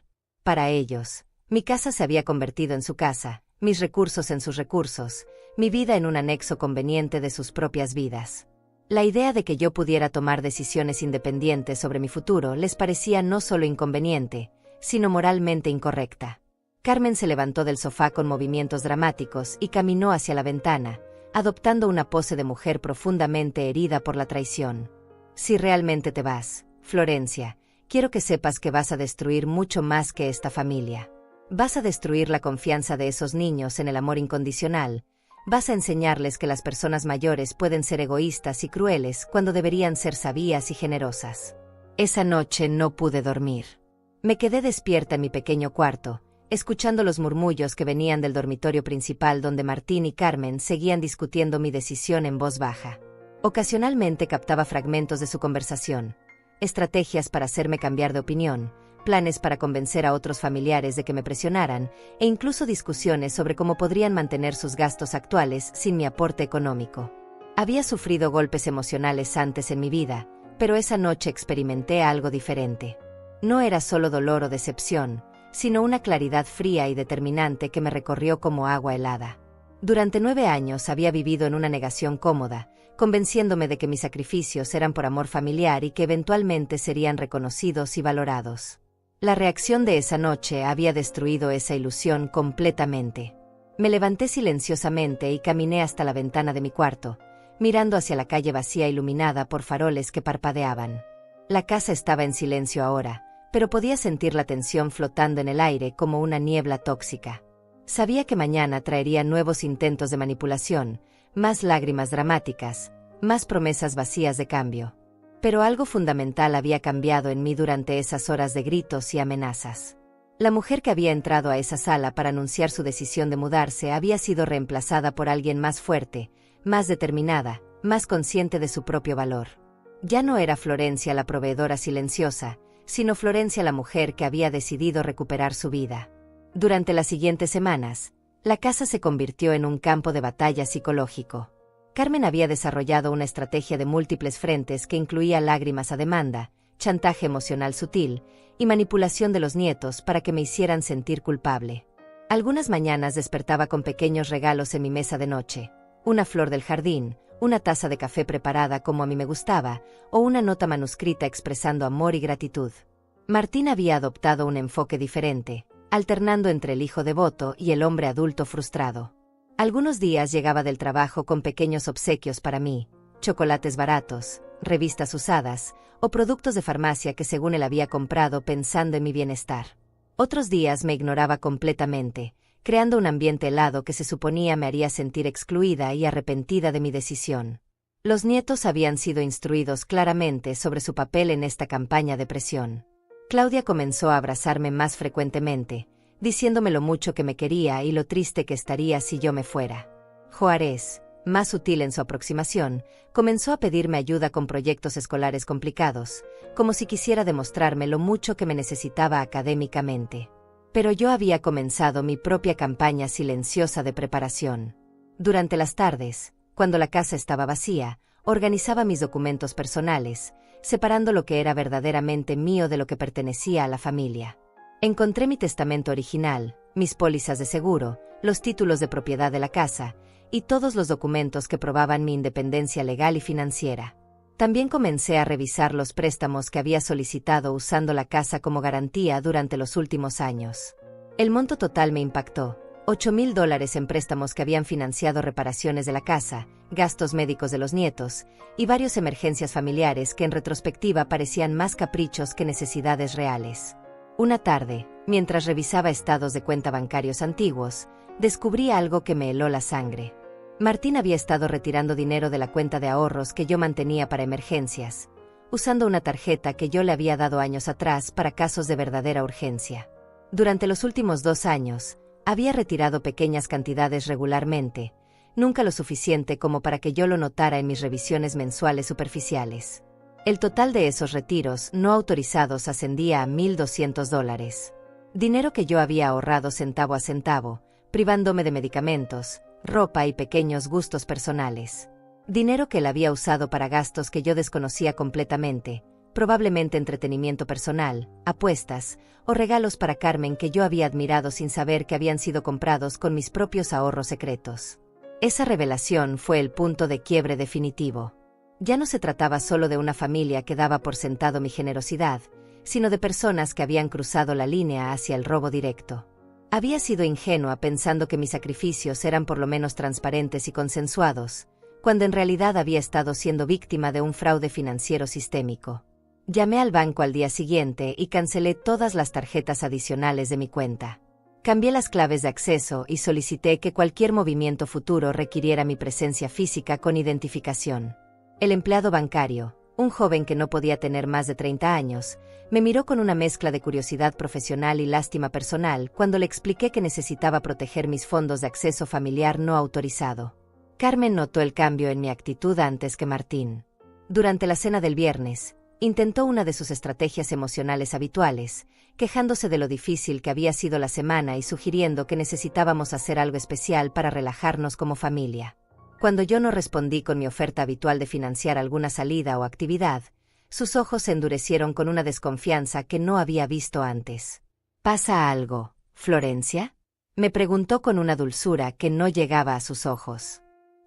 Para ellos, mi casa se había convertido en su casa, mis recursos en sus recursos, mi vida en un anexo conveniente de sus propias vidas. La idea de que yo pudiera tomar decisiones independientes sobre mi futuro les parecía no solo inconveniente, sino moralmente incorrecta. Carmen se levantó del sofá con movimientos dramáticos y caminó hacia la ventana, adoptando una pose de mujer profundamente herida por la traición. Si realmente te vas, Florencia, quiero que sepas que vas a destruir mucho más que esta familia. Vas a destruir la confianza de esos niños en el amor incondicional. Vas a enseñarles que las personas mayores pueden ser egoístas y crueles cuando deberían ser sabias y generosas. Esa noche no pude dormir. Me quedé despierta en mi pequeño cuarto, escuchando los murmullos que venían del dormitorio principal donde Martín y Carmen seguían discutiendo mi decisión en voz baja. Ocasionalmente captaba fragmentos de su conversación, estrategias para hacerme cambiar de opinión, planes para convencer a otros familiares de que me presionaran, e incluso discusiones sobre cómo podrían mantener sus gastos actuales sin mi aporte económico. Había sufrido golpes emocionales antes en mi vida, pero esa noche experimenté algo diferente. No era solo dolor o decepción, sino una claridad fría y determinante que me recorrió como agua helada. Durante 9 años había vivido en una negación cómoda, convenciéndome de que mis sacrificios eran por amor familiar y que eventualmente serían reconocidos y valorados. La reacción de esa noche había destruido esa ilusión completamente. Me levanté silenciosamente y caminé hasta la ventana de mi cuarto, mirando hacia la calle vacía iluminada por faroles que parpadeaban. La casa estaba en silencio ahora, pero podía sentir la tensión flotando en el aire como una niebla tóxica. Sabía que mañana traería nuevos intentos de manipulación, más lágrimas dramáticas, más promesas vacías de cambio. Pero algo fundamental había cambiado en mí durante esas horas de gritos y amenazas. La mujer que había entrado a esa sala para anunciar su decisión de mudarse había sido reemplazada por alguien más fuerte, más determinada, más consciente de su propio valor. Ya no era Florencia la proveedora silenciosa, sino Florencia la mujer que había decidido recuperar su vida. Durante las siguientes semanas, la casa se convirtió en un campo de batalla psicológico. Carmen había desarrollado una estrategia de múltiples frentes que incluía lágrimas a demanda, chantaje emocional sutil y manipulación de los nietos para que me hicieran sentir culpable. Algunas mañanas despertaba con pequeños regalos en mi mesa de noche, una flor del jardín, una taza de café preparada como a mí me gustaba, o una nota manuscrita expresando amor y gratitud. Martín había adoptado un enfoque diferente, alternando entre el hijo devoto y el hombre adulto frustrado. Algunos días llegaba del trabajo con pequeños obsequios para mí, chocolates baratos, revistas usadas, o productos de farmacia que según él había comprado pensando en mi bienestar. Otros días me ignoraba completamente, creando un ambiente helado que se suponía me haría sentir excluida y arrepentida de mi decisión. Los nietos habían sido instruidos claramente sobre su papel en esta campaña de presión. Claudia comenzó a abrazarme más frecuentemente, diciéndome lo mucho que me quería y lo triste que estaría si yo me fuera. Juárez, más sutil en su aproximación, comenzó a pedirme ayuda con proyectos escolares complicados, como si quisiera demostrarme lo mucho que me necesitaba académicamente. Pero yo había comenzado mi propia campaña silenciosa de preparación. Durante las tardes, cuando la casa estaba vacía, organizaba mis documentos personales, separando lo que era verdaderamente mío de lo que pertenecía a la familia. Encontré mi testamento original, mis pólizas de seguro, los títulos de propiedad de la casa, y todos los documentos que probaban mi independencia legal y financiera. También comencé a revisar los préstamos que había solicitado usando la casa como garantía durante los últimos años. El monto total me impactó: $8,000 en préstamos que habían financiado reparaciones de la casa, gastos médicos de los nietos, y varias emergencias familiares que en retrospectiva parecían más caprichos que necesidades reales. Una tarde, mientras revisaba estados de cuenta bancarios antiguos, descubrí algo que me heló la sangre. Martín había estado retirando dinero de la cuenta de ahorros que yo mantenía para emergencias, usando una tarjeta que yo le había dado años atrás para casos de verdadera urgencia. Durante los últimos 2 años, había retirado pequeñas cantidades regularmente, nunca lo suficiente como para que yo lo notara en mis revisiones mensuales superficiales. El total de esos retiros no autorizados ascendía a $1,200. Dinero que yo había ahorrado centavo a centavo, privándome de medicamentos, ropa y pequeños gustos personales. Dinero que él había usado para gastos que yo desconocía completamente, probablemente entretenimiento personal, apuestas, o regalos para Carmen que yo había admirado sin saber que habían sido comprados con mis propios ahorros secretos. Esa revelación fue el punto de quiebre definitivo. Ya no se trataba solo de una familia que daba por sentado mi generosidad, sino de personas que habían cruzado la línea hacia el robo directo. Había sido ingenua pensando que mis sacrificios eran por lo menos transparentes y consensuados, cuando en realidad había estado siendo víctima de un fraude financiero sistémico. Llamé al banco al día siguiente y cancelé todas las tarjetas adicionales de mi cuenta. Cambié las claves de acceso y solicité que cualquier movimiento futuro requiriera mi presencia física con identificación. El empleado bancario, un joven que no podía tener más de 30 años, me miró con una mezcla de curiosidad profesional y lástima personal cuando le expliqué que necesitaba proteger mis fondos de acceso familiar no autorizado. Carmen notó el cambio en mi actitud antes que Martín. Durante la cena del viernes, intentó una de sus estrategias emocionales habituales, quejándose de lo difícil que había sido la semana y sugiriendo que necesitábamos hacer algo especial para relajarnos como familia. Cuando yo no respondí con mi oferta habitual de financiar alguna salida o actividad, sus ojos se endurecieron con una desconfianza que no había visto antes. ¿Pasa algo, Florencia?, me preguntó con una dulzura que no llegaba a sus ojos.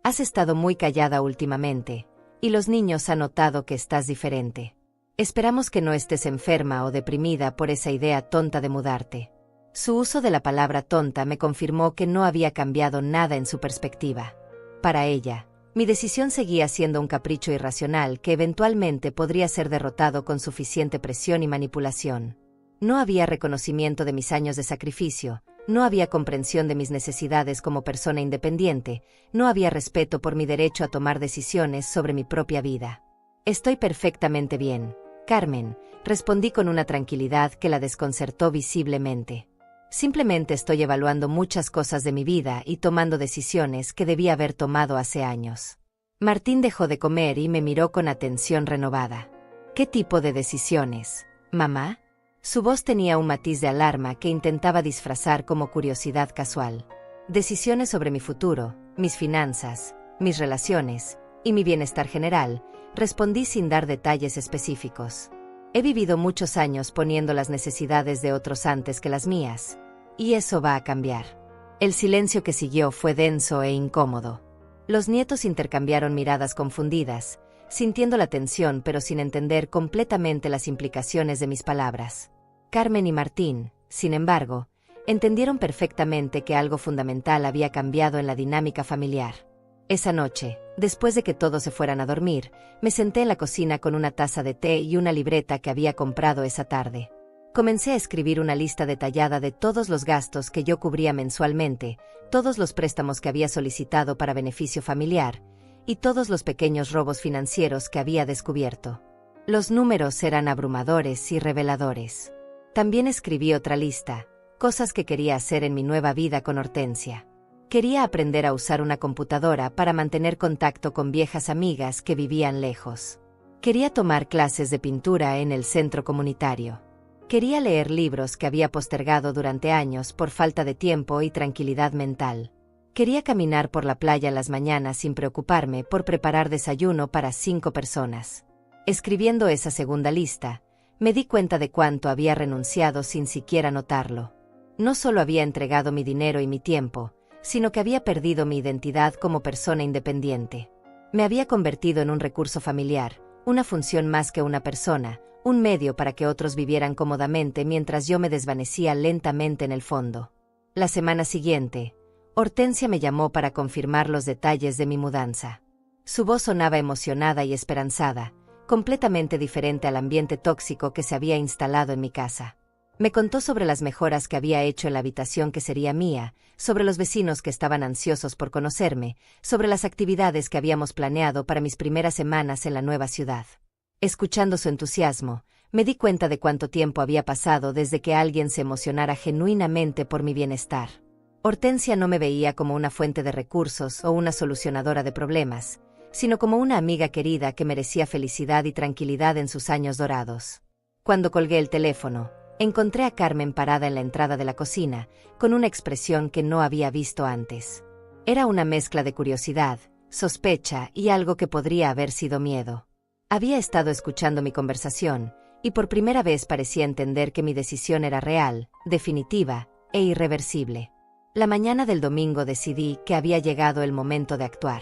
Has estado muy callada últimamente, y los niños han notado que estás diferente. Esperamos que no estés enferma o deprimida por esa idea tonta de mudarte. Su uso de la palabra tonta me confirmó que no había cambiado nada en su perspectiva. Para ella, mi decisión seguía siendo un capricho irracional que eventualmente podría ser derrotado con suficiente presión y manipulación. No había reconocimiento de mis años de sacrificio, no había comprensión de mis necesidades como persona independiente, no había respeto por mi derecho a tomar decisiones sobre mi propia vida. Estoy perfectamente bien, Carmen, respondí con una tranquilidad que la desconcertó visiblemente. Simplemente estoy evaluando muchas cosas de mi vida y tomando decisiones que debía haber tomado hace años. Martín dejó de comer y me miró con atención renovada. ¿Qué tipo de decisiones, mamá? Su voz tenía un matiz de alarma que intentaba disfrazar como curiosidad casual. Decisiones sobre mi futuro, mis finanzas, mis relaciones y mi bienestar general, respondí sin dar detalles específicos. He vivido muchos años poniendo las necesidades de otros antes que las mías, y eso va a cambiar. El silencio que siguió fue denso e incómodo. Los nietos intercambiaron miradas confundidas, sintiendo la tensión pero sin entender completamente las implicaciones de mis palabras. Carmen y Martín, sin embargo, entendieron perfectamente que algo fundamental había cambiado en la dinámica familiar. Esa noche, después de que todos se fueran a dormir, me senté en la cocina con una taza de té y una libreta que había comprado esa tarde. Comencé a escribir una lista detallada de todos los gastos que yo cubría mensualmente, todos los préstamos que había solicitado para beneficio familiar, y todos los pequeños robos financieros que había descubierto. Los números eran abrumadores y reveladores. También escribí otra lista, cosas que quería hacer en mi nueva vida con Hortensia. Quería aprender a usar una computadora para mantener contacto con viejas amigas que vivían lejos. Quería tomar clases de pintura en el centro comunitario. Quería leer libros que había postergado durante años por falta de tiempo y tranquilidad mental. Quería caminar por la playa en las mañanas sin preocuparme por preparar desayuno para 5 personas. Escribiendo esa segunda lista, me di cuenta de cuánto había renunciado sin siquiera notarlo. No solo había entregado mi dinero y mi tiempo, sino que había perdido mi identidad como persona independiente. Me había convertido en un recurso familiar, una función más que una persona, un medio para que otros vivieran cómodamente mientras yo me desvanecía lentamente en el fondo. La semana siguiente, Hortensia me llamó para confirmar los detalles de mi mudanza. Su voz sonaba emocionada y esperanzada, completamente diferente al ambiente tóxico que se había instalado en mi casa. Me contó sobre las mejoras que había hecho en la habitación que sería mía, sobre los vecinos que estaban ansiosos por conocerme, sobre las actividades que habíamos planeado para mis primeras semanas en la nueva ciudad. Escuchando su entusiasmo, me di cuenta de cuánto tiempo había pasado desde que alguien se emocionara genuinamente por mi bienestar. Hortensia no me veía como una fuente de recursos o una solucionadora de problemas, sino como una amiga querida que merecía felicidad y tranquilidad en sus años dorados. Cuando colgué el teléfono, encontré a Carmen parada en la entrada de la cocina, con una expresión que no había visto antes. Era una mezcla de curiosidad, sospecha y algo que podría haber sido miedo. Había estado escuchando mi conversación, y por primera vez parecía entender que mi decisión era real, definitiva e irreversible. La mañana del domingo decidí que había llegado el momento de actuar.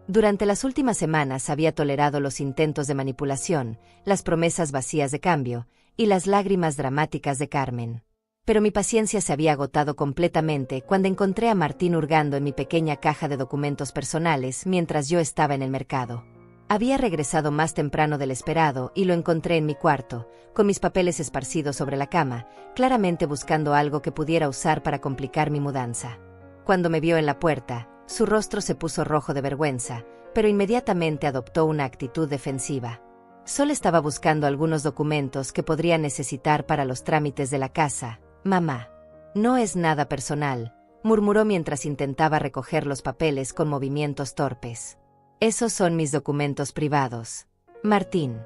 Durante las últimas semanas había tolerado los intentos de manipulación, las promesas vacías de cambio, y las lágrimas dramáticas de Carmen. Pero mi paciencia se había agotado completamente cuando encontré a Martín hurgando en mi pequeña caja de documentos personales mientras yo estaba en el mercado. Había regresado más temprano del esperado y lo encontré en mi cuarto, con mis papeles esparcidos sobre la cama, claramente buscando algo que pudiera usar para complicar mi mudanza. Cuando me vio en la puerta, su rostro se puso rojo de vergüenza, pero inmediatamente adoptó una actitud defensiva. Solo estaba buscando algunos documentos que podría necesitar para los trámites de la casa, mamá. No es nada personal, murmuró mientras intentaba recoger los papeles con movimientos torpes. Esos son mis documentos privados. Martín,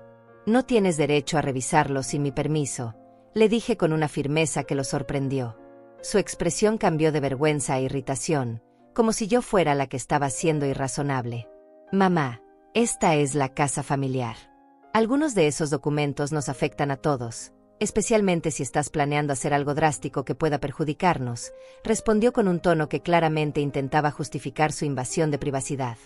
no tienes derecho a revisarlos sin mi permiso, le dije con una firmeza que lo sorprendió. Su expresión cambió de vergüenza a irritación, como si yo fuera la que estaba siendo irrazonable. Mamá, esta es la casa familiar. Algunos de esos documentos nos afectan a todos, especialmente si estás planeando hacer algo drástico que pueda perjudicarnos, respondió con un tono que claramente intentaba justificar su invasión de privacidad.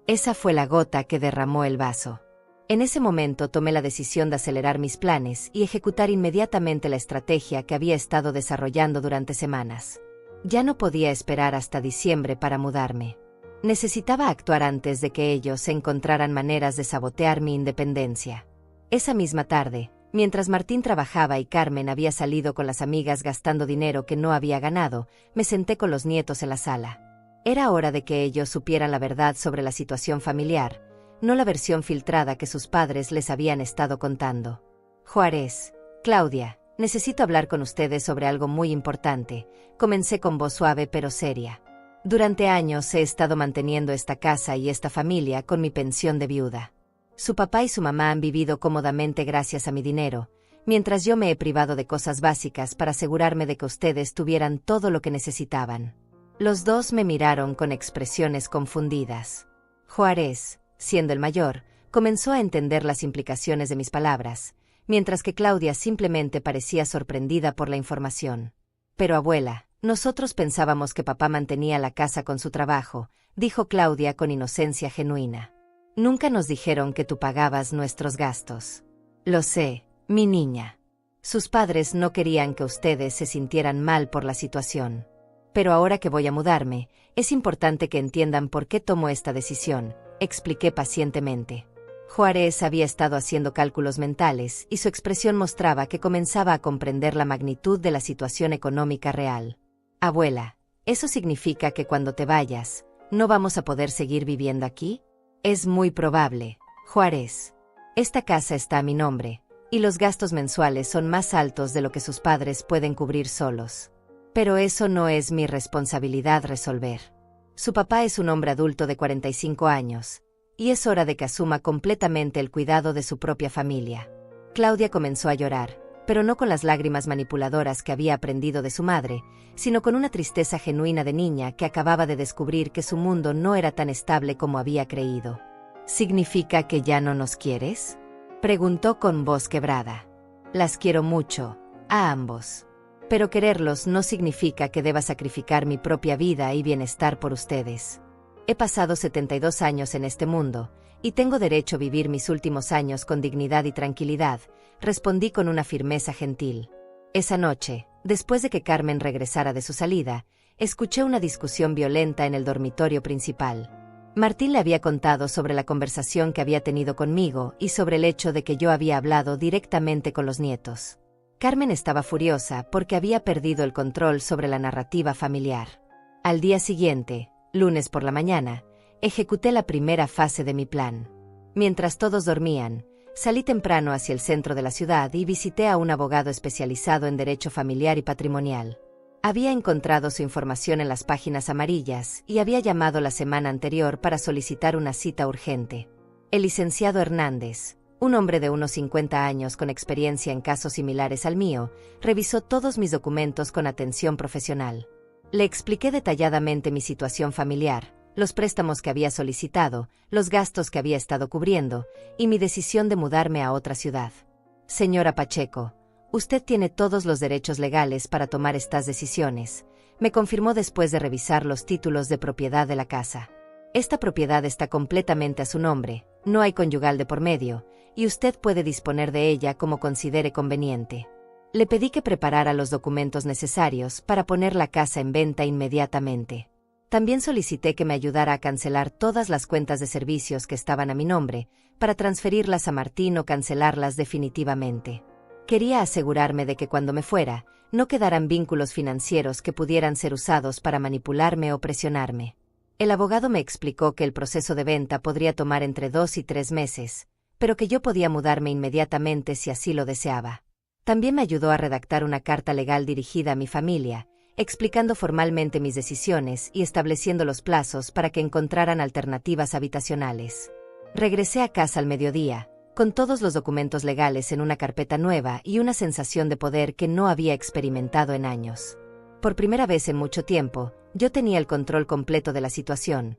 Esa fue la gota que derramó el vaso. En ese momento tomé la decisión de acelerar mis planes y ejecutar inmediatamente la estrategia que había estado desarrollando durante semanas. Ya no podía esperar hasta diciembre para mudarme. Necesitaba actuar antes de que ellos encontraran maneras de sabotear mi independencia. Esa misma tarde, mientras Martín trabajaba y Carmen había salido con las amigas gastando dinero que no había ganado, me senté con los nietos en la sala. Era hora de que ellos supieran la verdad sobre la situación familiar, no la versión filtrada que sus padres les habían estado contando. Juárez, Claudia, necesito hablar con ustedes sobre algo muy importante, comencé con voz suave pero seria. Durante años he estado manteniendo esta casa y esta familia con mi pensión de viuda. Su papá y su mamá han vivido cómodamente gracias a mi dinero, mientras yo me he privado de cosas básicas para asegurarme de que ustedes tuvieran todo lo que necesitaban. Los dos me miraron con expresiones confundidas. Juárez, siendo el mayor, comenzó a entender las implicaciones de mis palabras, mientras que Claudia simplemente parecía sorprendida por la información. Pero abuela, nosotros pensábamos que papá mantenía la casa con su trabajo, dijo Claudia con inocencia genuina. Nunca nos dijeron que tú pagabas nuestros gastos. Lo sé, mi niña. Sus padres no querían que ustedes se sintieran mal por la situación. Pero ahora que voy a mudarme, es importante que entiendan por qué tomo esta decisión, expliqué pacientemente. Juárez había estado haciendo cálculos mentales y su expresión mostraba que comenzaba a comprender la magnitud de la situación económica real. Abuela, ¿eso significa que cuando te vayas, no vamos a poder seguir viviendo aquí? Es muy probable, Juárez. Esta casa está a mi nombre, y los gastos mensuales son más altos de lo que sus padres pueden cubrir solos. Pero eso no es mi responsabilidad resolver. Su papá es un hombre adulto de 45 años, y es hora de que asuma completamente el cuidado de su propia familia. Claudia comenzó a llorar, pero no con las lágrimas manipuladoras que había aprendido de su madre, sino con una tristeza genuina de niña que acababa de descubrir que su mundo no era tan estable como había creído. ¿Significa que ya no nos quieres?, preguntó con voz quebrada. Las quiero mucho, a ambos. Pero quererlos no significa que deba sacrificar mi propia vida y bienestar por ustedes. He pasado 72 años en este mundo, y tengo derecho a vivir mis últimos años con dignidad y tranquilidad, respondí con una firmeza gentil. Esa noche, después de que Carmen regresara de su salida, escuché una discusión violenta en el dormitorio principal. Martín le había contado sobre la conversación que había tenido conmigo y sobre el hecho de que yo había hablado directamente con los nietos. Carmen estaba furiosa porque había perdido el control sobre la narrativa familiar. Al día siguiente, lunes por la mañana, ejecuté la primera fase de mi plan. Mientras todos dormían, salí temprano hacia el centro de la ciudad y visité a un abogado especializado en derecho familiar y patrimonial. Había encontrado su información en las páginas amarillas y había llamado la semana anterior para solicitar una cita urgente. El licenciado Hernández, un hombre de unos 50 años con experiencia en casos similares al mío, revisó todos mis documentos con atención profesional. Le expliqué detalladamente mi situación familiar, los préstamos que había solicitado, los gastos que había estado cubriendo, y mi decisión de mudarme a otra ciudad. Señora Pacheco, usted tiene todos los derechos legales para tomar estas decisiones, me confirmó después de revisar los títulos de propiedad de la casa. Esta propiedad está completamente a su nombre, no hay conyugal de por medio, y usted puede disponer de ella como considere conveniente. Le pedí que preparara los documentos necesarios para poner la casa en venta inmediatamente. También solicité que me ayudara a cancelar todas las cuentas de servicios que estaban a mi nombre, para transferirlas a Martín o cancelarlas definitivamente. Quería asegurarme de que cuando me fuera, no quedaran vínculos financieros que pudieran ser usados para manipularme o presionarme. El abogado me explicó que el proceso de venta podría tomar entre 2 y 3 meses, pero que yo podía mudarme inmediatamente si así lo deseaba. También me ayudó a redactar una carta legal dirigida a mi familia, explicando formalmente mis decisiones y estableciendo los plazos para que encontraran alternativas habitacionales. Regresé a casa al mediodía, con todos los documentos legales en una carpeta nueva y una sensación de poder que no había experimentado en años. Por primera vez en mucho tiempo, yo tenía el control completo de la situación,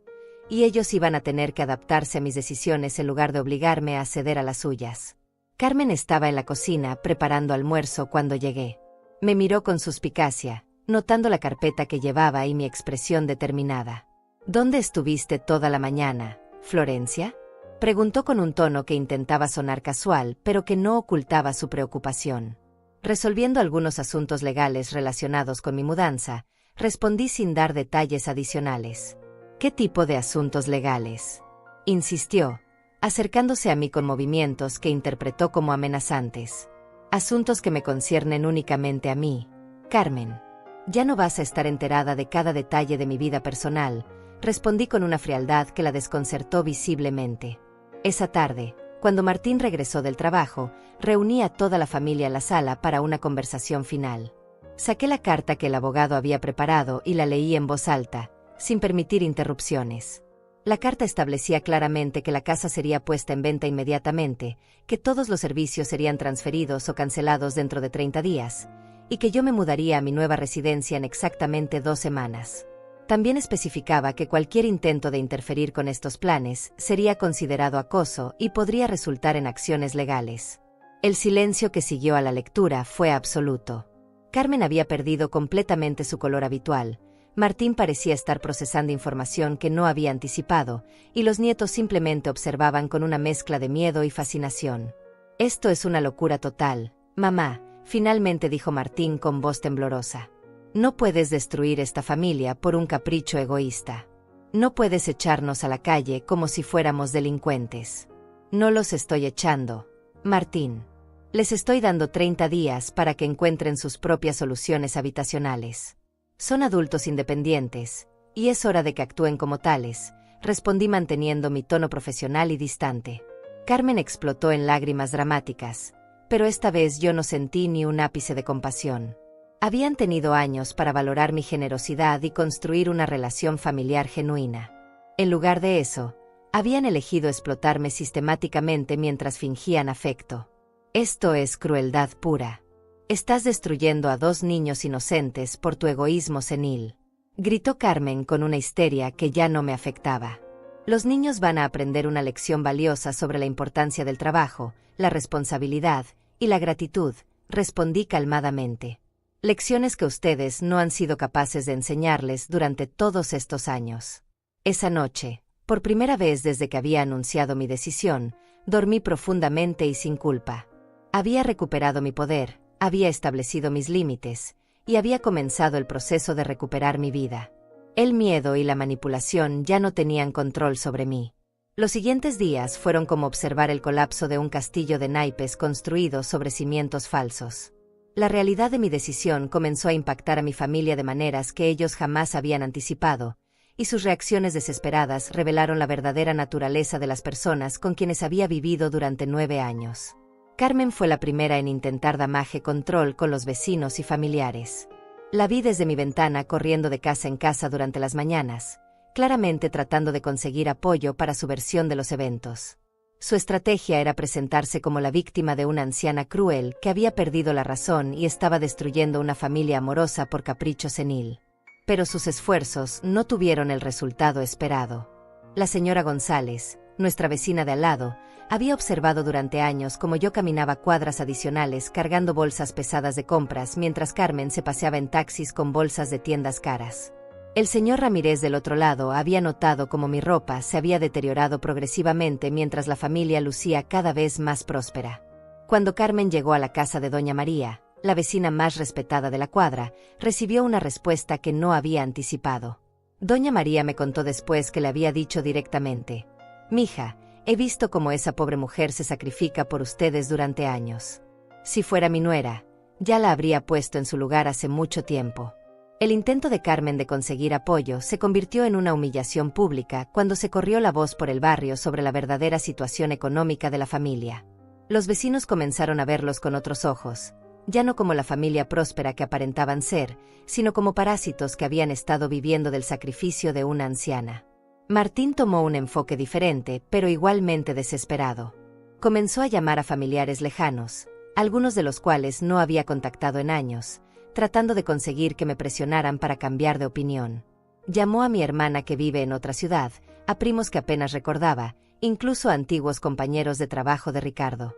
y ellos iban a tener que adaptarse a mis decisiones en lugar de obligarme a ceder a las suyas. Carmen estaba en la cocina preparando almuerzo cuando llegué. Me miró con suspicacia, notando la carpeta que llevaba y mi expresión determinada. ¿Dónde estuviste toda la mañana, Florencia?, preguntó con un tono que intentaba sonar casual, pero que no ocultaba su preocupación. Resolviendo algunos asuntos legales relacionados con mi mudanza, respondí sin dar detalles adicionales. ¿Qué tipo de asuntos legales?, insistió, acercándose a mí con movimientos que interpretó como amenazantes. Asuntos que me conciernen únicamente a mí, Carmen. Ya no vas a estar enterada de cada detalle de mi vida personal, respondí con una frialdad que la desconcertó visiblemente. Esa tarde, cuando Martín regresó del trabajo, reuní a toda la familia en la sala para una conversación final. Saqué la carta que el abogado había preparado y la leí en voz alta, sin permitir interrupciones. La carta establecía claramente que la casa sería puesta en venta inmediatamente, que todos los servicios serían transferidos o cancelados dentro de 30 días, y que yo me mudaría a mi nueva residencia en exactamente 2 semanas. También especificaba que cualquier intento de interferir con estos planes sería considerado acoso y podría resultar en acciones legales. El silencio que siguió a la lectura fue absoluto. Carmen había perdido completamente su color habitual. Martín parecía estar procesando información que no había anticipado, y los nietos simplemente observaban con una mezcla de miedo y fascinación. «Esto es una locura total, mamá», finalmente dijo Martín con voz temblorosa. «No puedes destruir esta familia por un capricho egoísta. No puedes echarnos a la calle como si fuéramos delincuentes». «No los estoy echando, Martín. Les estoy dando 30 días para que encuentren sus propias soluciones habitacionales. Son adultos independientes, y es hora de que actúen como tales», respondí manteniendo mi tono profesional y distante. Carmen explotó en lágrimas dramáticas, pero esta vez yo no sentí ni un ápice de compasión. Habían tenido años para valorar mi generosidad y construir una relación familiar genuina. En lugar de eso, habían elegido explotarme sistemáticamente mientras fingían afecto. «Esto es crueldad pura. Estás destruyendo a 2 niños inocentes por tu egoísmo senil», gritó Carmen con una histeria que ya no me afectaba. «Los niños van a aprender una lección valiosa sobre la importancia del trabajo, la responsabilidad y la gratitud», respondí calmadamente. «Lecciones que ustedes no han sido capaces de enseñarles durante todos estos años». Esa noche, por primera vez desde que había anunciado mi decisión, dormí profundamente y sin culpa. Había recuperado mi poder, había establecido mis límites, y había comenzado el proceso de recuperar mi vida. El miedo y la manipulación ya no tenían control sobre mí. Los siguientes días fueron como observar el colapso de un castillo de naipes construido sobre cimientos falsos. La realidad de mi decisión comenzó a impactar a mi familia de maneras que ellos jamás habían anticipado, y sus reacciones desesperadas revelaron la verdadera naturaleza de las personas con quienes había vivido durante 9 años. Carmen fue la primera en intentar damage control con los vecinos y familiares. La vi desde mi ventana corriendo de casa en casa durante las mañanas, claramente tratando de conseguir apoyo para su versión de los eventos. Su estrategia era presentarse como la víctima de una anciana cruel que había perdido la razón y estaba destruyendo una familia amorosa por capricho senil. Pero sus esfuerzos no tuvieron el resultado esperado. La señora González, nuestra vecina de al lado, había observado durante años cómo yo caminaba cuadras adicionales cargando bolsas pesadas de compras mientras Carmen se paseaba en taxis con bolsas de tiendas caras. El señor Ramírez del otro lado había notado cómo mi ropa se había deteriorado progresivamente mientras la familia lucía cada vez más próspera. Cuando Carmen llegó a la casa de doña María, la vecina más respetada de la cuadra, recibió una respuesta que no había anticipado. Doña María me contó después que le había dicho directamente: «Mija, he visto cómo esa pobre mujer se sacrifica por ustedes durante años. Si fuera mi nuera, ya la habría puesto en su lugar hace mucho tiempo». El intento de Carmen de conseguir apoyo se convirtió en una humillación pública cuando se corrió la voz por el barrio sobre la verdadera situación económica de la familia. Los vecinos comenzaron a verlos con otros ojos, ya no como la familia próspera que aparentaban ser, sino como parásitos que habían estado viviendo del sacrificio de una anciana. Martín tomó un enfoque diferente, pero igualmente desesperado. Comenzó a llamar a familiares lejanos, algunos de los cuales no había contactado en años, tratando de conseguir que me presionaran para cambiar de opinión. Llamó a mi hermana que vive en otra ciudad, a primos que apenas recordaba, incluso a antiguos compañeros de trabajo de Ricardo.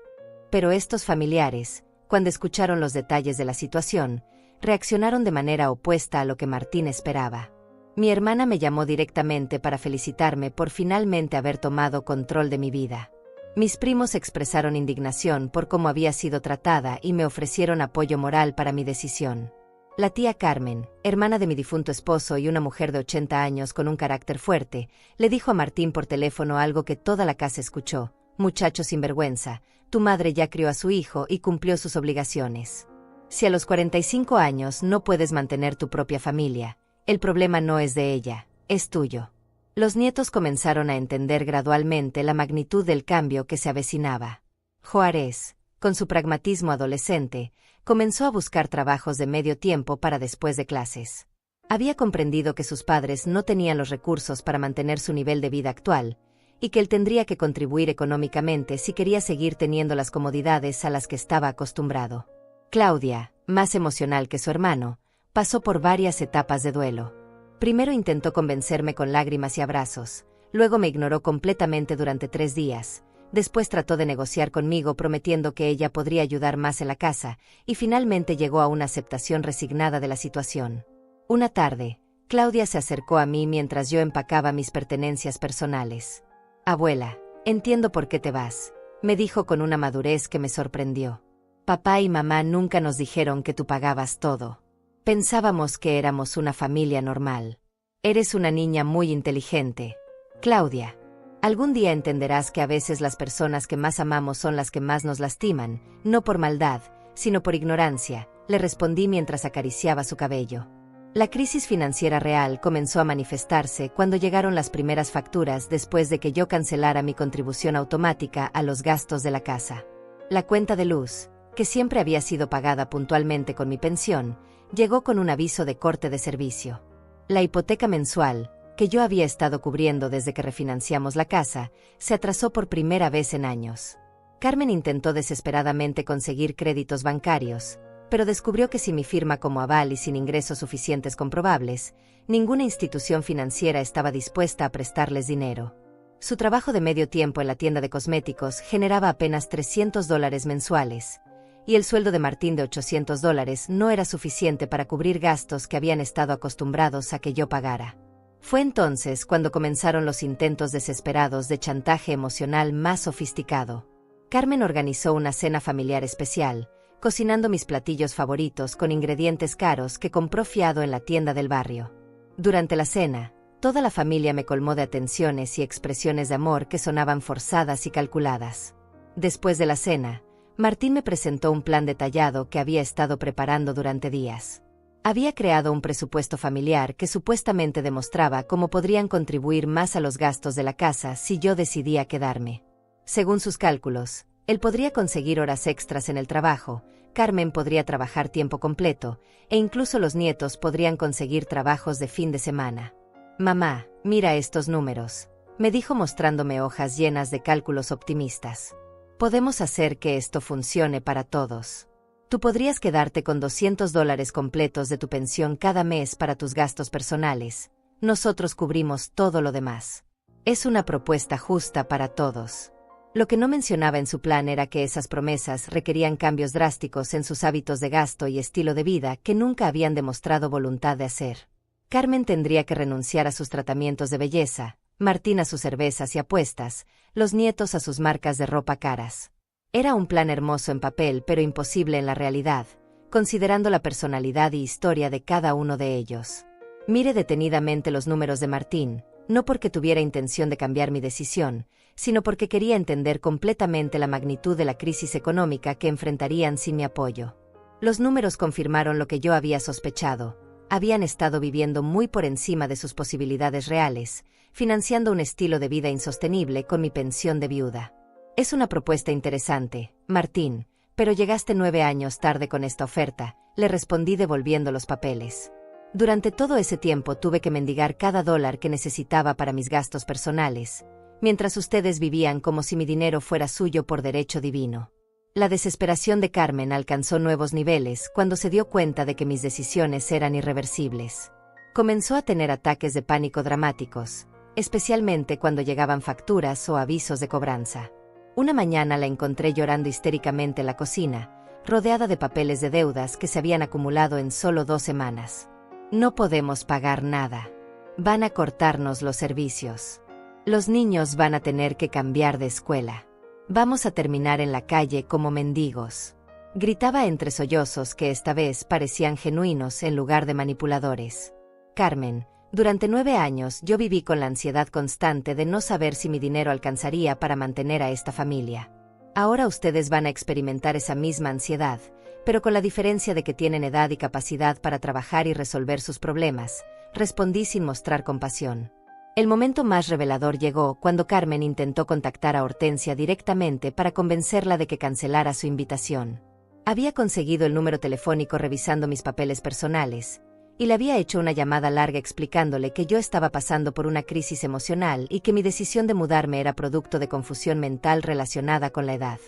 Pero estos familiares, cuando escucharon los detalles de la situación, reaccionaron de manera opuesta a lo que Martín esperaba. Mi hermana me llamó directamente para felicitarme por finalmente haber tomado control de mi vida. Mis primos expresaron indignación por cómo había sido tratada y me ofrecieron apoyo moral para mi decisión. La tía Carmen, hermana de mi difunto esposo y una mujer de 80 años con un carácter fuerte, le dijo a Martín por teléfono algo que toda la casa escuchó: «Muchacho sinvergüenza, tu madre ya crió a su hijo y cumplió sus obligaciones. Si a los 45 años no puedes mantener tu propia familia, el problema no es de ella, es tuyo». Los nietos comenzaron a entender gradualmente la magnitud del cambio que se avecinaba. Juárez, con su pragmatismo adolescente, comenzó a buscar trabajos de medio tiempo para después de clases. Había comprendido que sus padres no tenían los recursos para mantener su nivel de vida actual, y que él tendría que contribuir económicamente si quería seguir teniendo las comodidades a las que estaba acostumbrado. Claudia, más emocional que su hermano, pasó por varias etapas de duelo. Primero intentó convencerme con lágrimas y abrazos, luego me ignoró completamente durante 3 días, después trató de negociar conmigo prometiendo que ella podría ayudar más en la casa, y finalmente llegó a una aceptación resignada de la situación. Una tarde, Claudia se acercó a mí mientras yo empacaba mis pertenencias personales. «Abuela, entiendo por qué te vas», me dijo con una madurez que me sorprendió. «Papá y mamá nunca nos dijeron que tú pagabas todo. Pensábamos que éramos una familia normal. Eres una niña muy inteligente, Claudia. Algún día entenderás que a veces las personas que más amamos son las que más nos lastiman, no por maldad, sino por ignorancia», le respondí mientras acariciaba su cabello. La crisis financiera real comenzó a manifestarse cuando llegaron las primeras facturas después de que yo cancelara mi contribución automática a los gastos de la casa. La cuenta de luz, que siempre había sido pagada puntualmente con mi pensión, llegó con un aviso de corte de servicio. La hipoteca mensual, que yo había estado cubriendo desde que refinanciamos la casa, se atrasó por primera vez en años. Carmen intentó desesperadamente conseguir créditos bancarios, pero descubrió que sin mi firma como aval y sin ingresos suficientes comprobables, ninguna institución financiera estaba dispuesta a prestarles dinero. Su trabajo de medio tiempo en la tienda de cosméticos generaba apenas $300 mensuales, y el sueldo de Martín de $800 no era suficiente para cubrir gastos que habían estado acostumbrados a que yo pagara. Fue entonces cuando comenzaron los intentos desesperados de chantaje emocional más sofisticado. Carmen organizó una cena familiar especial, cocinando mis platillos favoritos con ingredientes caros que compró fiado en la tienda del barrio. Durante la cena, toda la familia me colmó de atenciones y expresiones de amor que sonaban forzadas y calculadas. Después de la cena, Martín me presentó un plan detallado que había estado preparando durante días. Había creado un presupuesto familiar que supuestamente demostraba cómo podrían contribuir más a los gastos de la casa si yo decidía quedarme. Según sus cálculos, él podría conseguir horas extras en el trabajo, Carmen podría trabajar tiempo completo, e incluso los nietos podrían conseguir trabajos de fin de semana. «Mamá, mira estos números», me dijo mostrándome hojas llenas de cálculos optimistas. «Podemos hacer que esto funcione para todos. Tú podrías quedarte con $200 completos de tu pensión cada mes para tus gastos personales. Nosotros cubrimos todo lo demás. Es una propuesta justa para todos». Lo que no mencionaba en su plan era que esas promesas requerían cambios drásticos en sus hábitos de gasto y estilo de vida que nunca habían demostrado voluntad de hacer. Carmen tendría que renunciar a sus tratamientos de belleza, Martín a sus cervezas y apuestas, los nietos a sus marcas de ropa caras. Era un plan hermoso en papel pero imposible en la realidad, considerando la personalidad y historia de cada uno de ellos. Mire detenidamente los números de Martín, no porque tuviera intención de cambiar mi decisión, sino porque quería entender completamente la magnitud de la crisis económica que enfrentarían sin mi apoyo. Los números confirmaron lo que yo había sospechado. Habían estado viviendo muy por encima de sus posibilidades reales, financiando un estilo de vida insostenible con mi pensión de viuda. «Es una propuesta interesante, Martín, pero llegaste 9 años tarde con esta oferta», le respondí devolviendo los papeles. Durante todo ese tiempo tuve que mendigar cada dólar que necesitaba para mis gastos personales, mientras ustedes vivían como si mi dinero fuera suyo por derecho divino. La desesperación de Carmen alcanzó nuevos niveles cuando se dio cuenta de que mis decisiones eran irreversibles. Comenzó a tener ataques de pánico dramáticos, especialmente cuando llegaban facturas o avisos de cobranza. Una mañana la encontré llorando histéricamente en la cocina, rodeada de papeles de deudas que se habían acumulado en solo 2 semanas. «No podemos pagar nada. Van a cortarnos los servicios. Los niños van a tener que cambiar de escuela. Vamos a terminar en la calle como mendigos», gritaba entre sollozos que esta vez parecían genuinos en lugar de manipuladores. «Carmen, durante 9 años yo viví con la ansiedad constante de no saber si mi dinero alcanzaría para mantener a esta familia. Ahora ustedes van a experimentar esa misma ansiedad, pero con la diferencia de que tienen edad y capacidad para trabajar y resolver sus problemas», respondí sin mostrar compasión. El momento más revelador llegó cuando Carmen intentó contactar a Hortensia directamente para convencerla de que cancelara su invitación. Había conseguido el número telefónico revisando mis papeles personales, y le había hecho una llamada larga explicándole que yo estaba pasando por una crisis emocional y que mi decisión de mudarme era producto de confusión mental relacionada con la edad.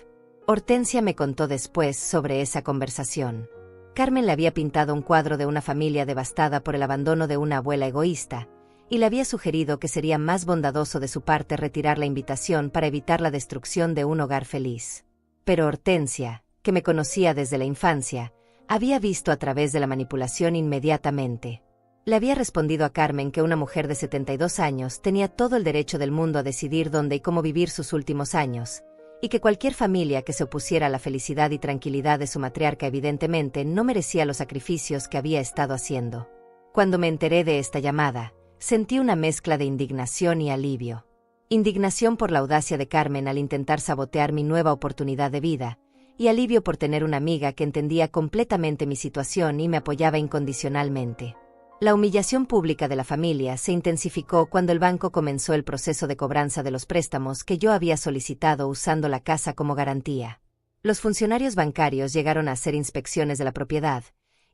Hortensia me contó después sobre esa conversación. Carmen le había pintado un cuadro de una familia devastada por el abandono de una abuela egoísta, y le había sugerido que sería más bondadoso de su parte retirar la invitación para evitar la destrucción de un hogar feliz. Pero Hortensia, que me conocía desde la infancia, había visto a través de la manipulación inmediatamente. Le había respondido a Carmen que una mujer de 72 años tenía todo el derecho del mundo a decidir dónde y cómo vivir sus últimos años, y que cualquier familia que se opusiera a la felicidad y tranquilidad de su matriarca evidentemente no merecía los sacrificios que había estado haciendo. Cuando me enteré de esta llamada, sentí una mezcla de indignación y alivio. Indignación por la audacia de Carmen al intentar sabotear mi nueva oportunidad de vida, y alivio por tener una amiga que entendía completamente mi situación y me apoyaba incondicionalmente. La humillación pública de la familia se intensificó cuando el banco comenzó el proceso de cobranza de los préstamos que yo había solicitado usando la casa como garantía. Los funcionarios bancarios llegaron a hacer inspecciones de la propiedad,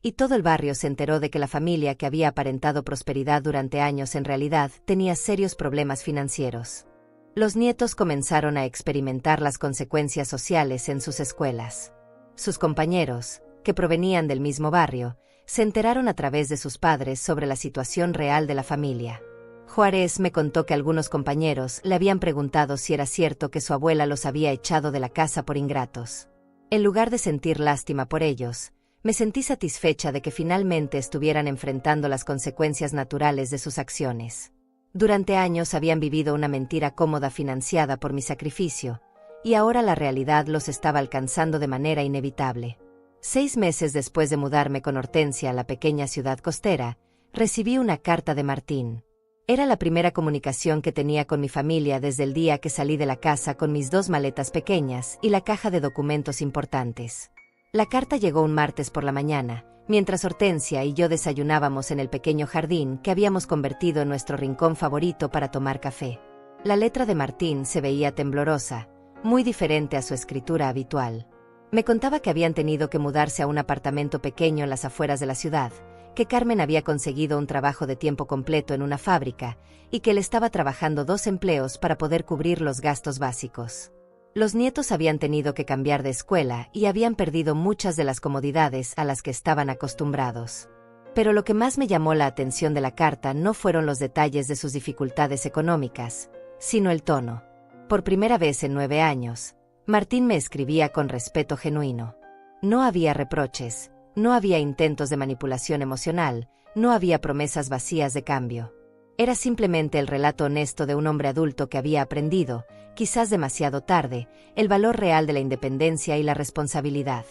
y todo el barrio se enteró de que la familia que había aparentado prosperidad durante años en realidad tenía serios problemas financieros. Los nietos comenzaron a experimentar las consecuencias sociales en sus escuelas. Sus compañeros, que provenían del mismo barrio, se enteraron a través de sus padres sobre la situación real de la familia. Juárez me contó que algunos compañeros le habían preguntado si era cierto que su abuela los había echado de la casa por ingratos. En lugar de sentir lástima por ellos, me sentí satisfecha de que finalmente estuvieran enfrentando las consecuencias naturales de sus acciones. Durante años habían vivido una mentira cómoda financiada por mi sacrificio, y ahora la realidad los estaba alcanzando de manera inevitable. 6 meses después de mudarme con Hortensia a la pequeña ciudad costera, recibí una carta de Martín. Era la primera comunicación que tenía con mi familia desde el día que salí de la casa con mis 2 maletas pequeñas y la caja de documentos importantes. La carta llegó un martes por la mañana, mientras Hortensia y yo desayunábamos en el pequeño jardín que habíamos convertido en nuestro rincón favorito para tomar café. La letra de Martín se veía temblorosa, muy diferente a su escritura habitual. Me contaba que habían tenido que mudarse a un apartamento pequeño en las afueras de la ciudad, que Carmen había conseguido un trabajo de tiempo completo en una fábrica, y que él estaba trabajando 2 empleos para poder cubrir los gastos básicos. Los nietos habían tenido que cambiar de escuela y habían perdido muchas de las comodidades a las que estaban acostumbrados. Pero lo que más me llamó la atención de la carta no fueron los detalles de sus dificultades económicas, sino el tono. Por primera vez en 9 años, Martín me escribía con respeto genuino. No había reproches, no había intentos de manipulación emocional, no había promesas vacías de cambio. Era simplemente el relato honesto de un hombre adulto que había aprendido, quizás demasiado tarde, el valor real de la independencia y la responsabilidad.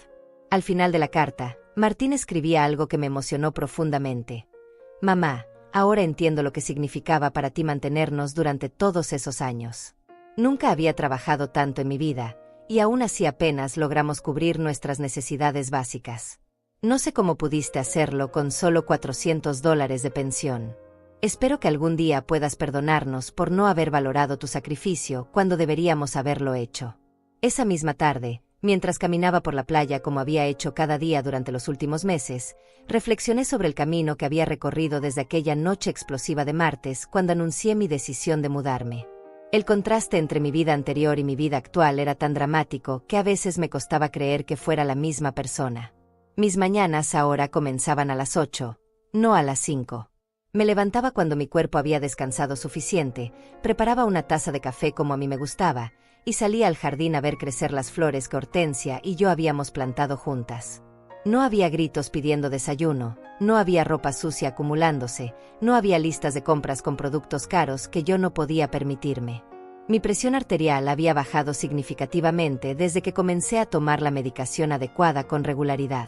Al final de la carta, Martín escribía algo que me emocionó profundamente. Mamá, ahora entiendo lo que significaba para ti mantenernos durante todos esos años. Nunca había trabajado tanto en mi vida, y aún así apenas logramos cubrir nuestras necesidades básicas. No sé cómo pudiste hacerlo con solo $400 de pensión. Espero que algún día puedas perdonarnos por no haber valorado tu sacrificio cuando deberíamos haberlo hecho. Esa misma tarde, mientras caminaba por la playa como había hecho cada día durante los últimos meses, reflexioné sobre el camino que había recorrido desde aquella noche explosiva de martes cuando anuncié mi decisión de mudarme. El contraste entre mi vida anterior y mi vida actual era tan dramático que a veces me costaba creer que fuera la misma persona. Mis mañanas ahora comenzaban a las 8, no a las 5. Me levantaba cuando mi cuerpo había descansado suficiente, preparaba una taza de café como a mí me gustaba, y salía al jardín a ver crecer las flores que Hortensia y yo habíamos plantado juntas. No había gritos pidiendo desayuno, no había ropa sucia acumulándose, no había listas de compras con productos caros que yo no podía permitirme. Mi presión arterial había bajado significativamente desde que comencé a tomar la medicación adecuada con regularidad.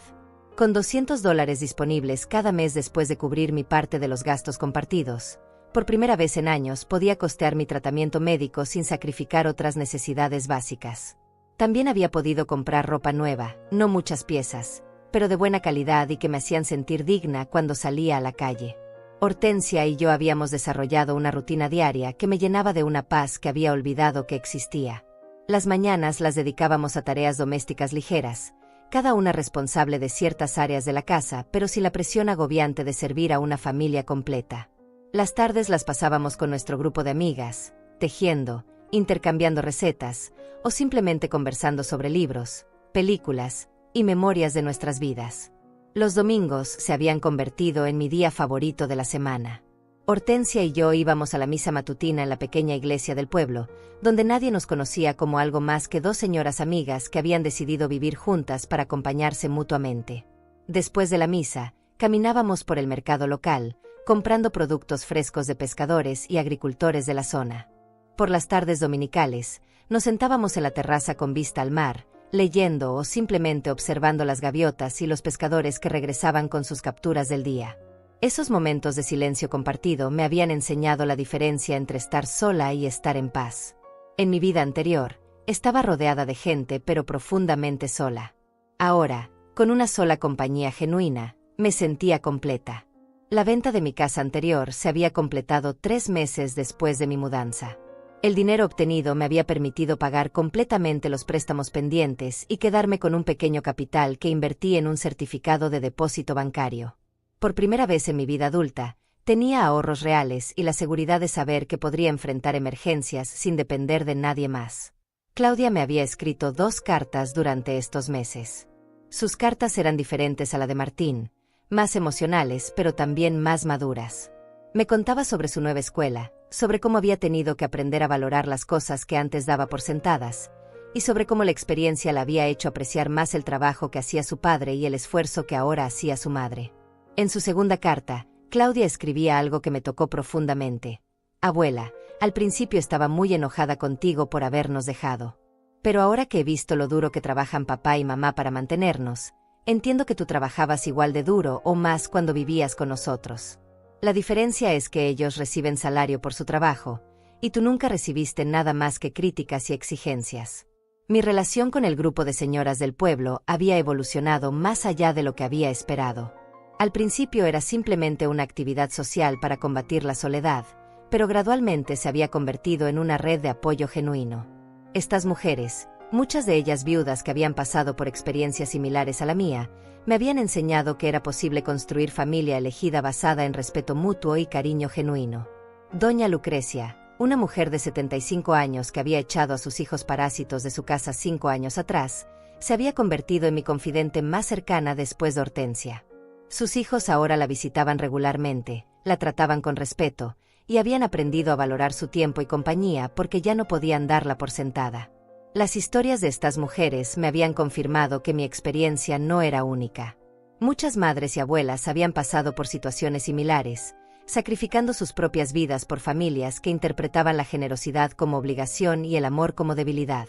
Con $200 disponibles cada mes después de cubrir mi parte de los gastos compartidos, por primera vez en años podía costear mi tratamiento médico sin sacrificar otras necesidades básicas. También había podido comprar ropa nueva, no muchas piezas, pero de buena calidad y que me hacían sentir digna cuando salía a la calle. Hortensia y yo habíamos desarrollado una rutina diaria que me llenaba de una paz que había olvidado que existía. Las mañanas las dedicábamos a tareas domésticas ligeras, cada una responsable de ciertas áreas de la casa, pero sin la presión agobiante de servir a una familia completa. Las tardes las pasábamos con nuestro grupo de amigas, tejiendo, intercambiando recetas, o simplemente conversando sobre libros, películas y memorias de nuestras vidas. Los domingos se habían convertido en mi día favorito de la semana. Hortensia y yo íbamos a la misa matutina en la pequeña iglesia del pueblo, donde nadie nos conocía como algo más que dos señoras amigas que habían decidido vivir juntas para acompañarse mutuamente. Después de la misa, caminábamos por el mercado local, comprando productos frescos de pescadores y agricultores de la zona. Por las tardes dominicales, nos sentábamos en la terraza con vista al mar, leyendo o simplemente observando las gaviotas y los pescadores que regresaban con sus capturas del día. Esos momentos de silencio compartido me habían enseñado la diferencia entre estar sola y estar en paz. En mi vida anterior, estaba rodeada de gente pero profundamente sola. Ahora, con una sola compañía genuina, me sentía completa. La venta de mi casa anterior se había completado 3 meses después de mi mudanza. El dinero obtenido me había permitido pagar completamente los préstamos pendientes y quedarme con un pequeño capital que invertí en un certificado de depósito bancario. Por primera vez en mi vida adulta, tenía ahorros reales y la seguridad de saber que podría enfrentar emergencias sin depender de nadie más. Claudia me había escrito 2 cartas durante estos meses. Sus cartas eran diferentes a la de Martín, más emocionales pero también más maduras. Me contaba sobre su nueva escuela, sobre cómo había tenido que aprender a valorar las cosas que antes daba por sentadas, y sobre cómo la experiencia la había hecho apreciar más el trabajo que hacía su padre y el esfuerzo que ahora hacía su madre. En su segunda carta, Claudia escribía algo que me tocó profundamente. Abuela, al principio estaba muy enojada contigo por habernos dejado. Pero ahora que he visto lo duro que trabajan papá y mamá para mantenernos, entiendo que tú trabajabas igual de duro o más cuando vivías con nosotros. La diferencia es que ellos reciben salario por su trabajo, y tú nunca recibiste nada más que críticas y exigencias. Mi relación con el grupo de señoras del pueblo había evolucionado más allá de lo que había esperado. Al principio era simplemente una actividad social para combatir la soledad, pero gradualmente se había convertido en una red de apoyo genuino. Estas mujeres, muchas de ellas viudas que habían pasado por experiencias similares a la mía, me habían enseñado que era posible construir familia elegida basada en respeto mutuo y cariño genuino. Doña Lucrecia, una mujer de 75 años que había echado a sus hijos parásitos de su casa 5 años atrás, se había convertido en mi confidente más cercana después de Hortensia. Sus hijos ahora la visitaban regularmente, la trataban con respeto, y habían aprendido a valorar su tiempo y compañía porque ya no podían darla por sentada. Las historias de estas mujeres me habían confirmado que mi experiencia no era única. Muchas madres y abuelas habían pasado por situaciones similares, sacrificando sus propias vidas por familias que interpretaban la generosidad como obligación y el amor como debilidad.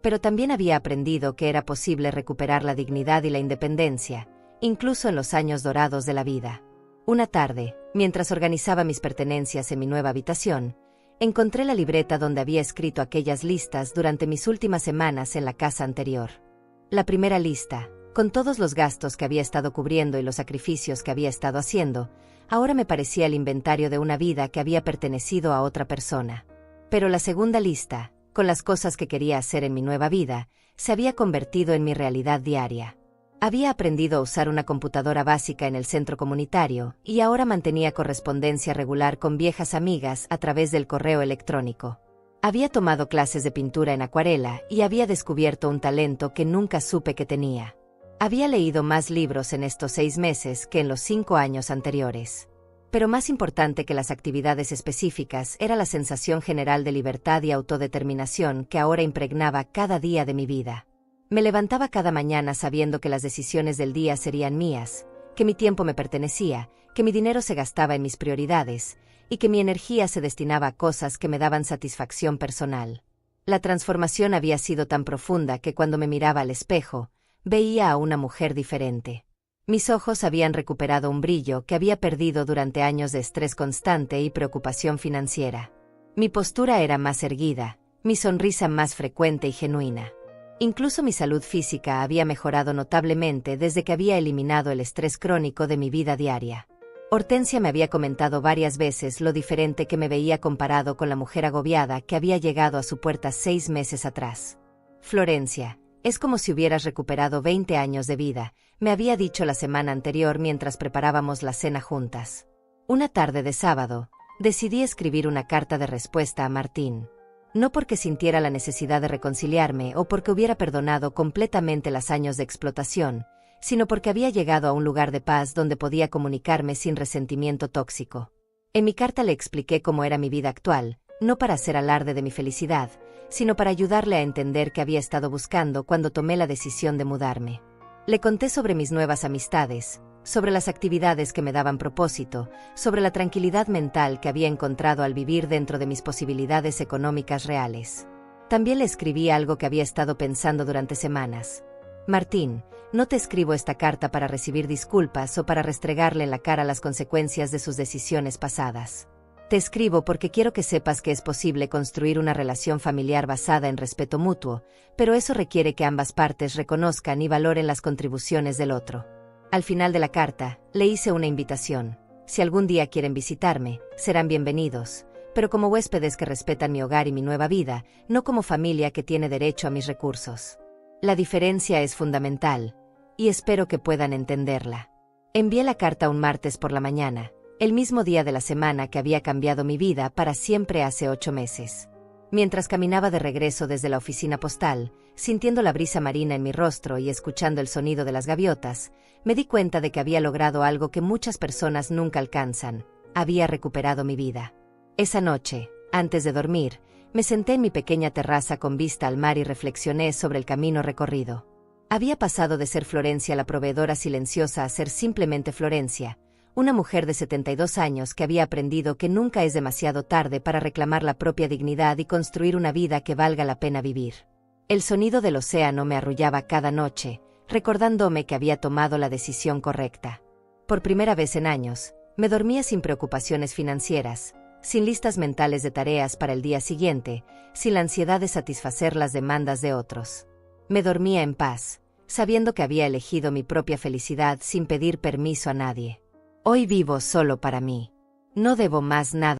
Pero también había aprendido que era posible recuperar la dignidad y la independencia, incluso en los años dorados de la vida. Una tarde, mientras organizaba mis pertenencias en mi nueva habitación, encontré la libreta donde había escrito aquellas listas durante mis últimas semanas en la casa anterior. La primera lista, con todos los gastos que había estado cubriendo y los sacrificios que había estado haciendo, ahora me parecía el inventario de una vida que había pertenecido a otra persona. Pero la segunda lista, con las cosas que quería hacer en mi nueva vida, se había convertido en mi realidad diaria. Había aprendido a usar una computadora básica en el centro comunitario y ahora mantenía correspondencia regular con viejas amigas a través del correo electrónico. Había tomado clases de pintura en acuarela y había descubierto un talento que nunca supe que tenía. Había leído más libros en estos 6 meses que en los 5 años anteriores. Pero más importante que las actividades específicas era la sensación general de libertad y autodeterminación que ahora impregnaba cada día de mi vida. Me levantaba cada mañana sabiendo que las decisiones del día serían mías, que mi tiempo me pertenecía, que mi dinero se gastaba en mis prioridades, y que mi energía se destinaba a cosas que me daban satisfacción personal. La transformación había sido tan profunda que cuando me miraba al espejo, veía a una mujer diferente. Mis ojos habían recuperado un brillo que había perdido durante años de estrés constante y preocupación financiera. Mi postura era más erguida, mi sonrisa más frecuente y genuina. Incluso mi salud física había mejorado notablemente desde que había eliminado el estrés crónico de mi vida diaria. Hortensia me había comentado varias veces lo diferente que me veía comparado con la mujer agobiada que había llegado a su puerta 6 meses atrás. Florencia, Es como si hubieras recuperado 20 años de vida, me había dicho la semana anterior mientras preparábamos la cena juntas. Una tarde de sábado, decidí escribir una carta de respuesta a Martín. No porque sintiera la necesidad de reconciliarme o porque hubiera perdonado completamente los años de explotación, sino porque había llegado a un lugar de paz donde podía comunicarme sin resentimiento tóxico. En mi carta le expliqué cómo era mi vida actual, no para hacer alarde de mi felicidad, sino para ayudarle a entender qué había estado buscando cuando tomé la decisión de mudarme. Le conté sobre mis nuevas amistades, sobre las actividades que me daban propósito, sobre la tranquilidad mental que había encontrado al vivir dentro de mis posibilidades económicas reales. También le escribí algo que había estado pensando durante semanas. Martín, no te escribo esta carta para recibir disculpas o para restregarle en la cara las consecuencias de sus decisiones pasadas. Te escribo porque quiero que sepas que es posible construir una relación familiar basada en respeto mutuo, pero eso requiere que ambas partes reconozcan y valoren las contribuciones del otro. Al final de la carta, le hice una invitación. Si algún día quieren visitarme, serán bienvenidos, pero como huéspedes que respetan mi hogar y mi nueva vida, no como familia que tiene derecho a mis recursos. La diferencia es fundamental, y espero que puedan entenderla. Envié la carta un martes por la mañana, el mismo día de la semana que había cambiado mi vida para siempre hace 8 meses. Mientras caminaba de regreso desde la oficina postal, sintiendo la brisa marina en mi rostro y escuchando el sonido de las gaviotas, me di cuenta de que había logrado algo que muchas personas nunca alcanzan: había recuperado mi vida. Esa noche, antes de dormir, me senté en mi pequeña terraza con vista al mar y reflexioné sobre el camino recorrido. Había pasado de ser Florencia la proveedora silenciosa a ser simplemente Florencia, una mujer de 72 años que había aprendido que nunca es demasiado tarde para reclamar la propia dignidad y construir una vida que valga la pena vivir. El sonido del océano me arrullaba cada noche, recordándome que había tomado la decisión correcta. Por primera vez en años, me dormía sin preocupaciones financieras, sin listas mentales de tareas para el día siguiente, sin la ansiedad de satisfacer las demandas de otros. Me dormía en paz, sabiendo que había elegido mi propia felicidad sin pedir permiso a nadie. Hoy vivo solo para mí. No debo más nada.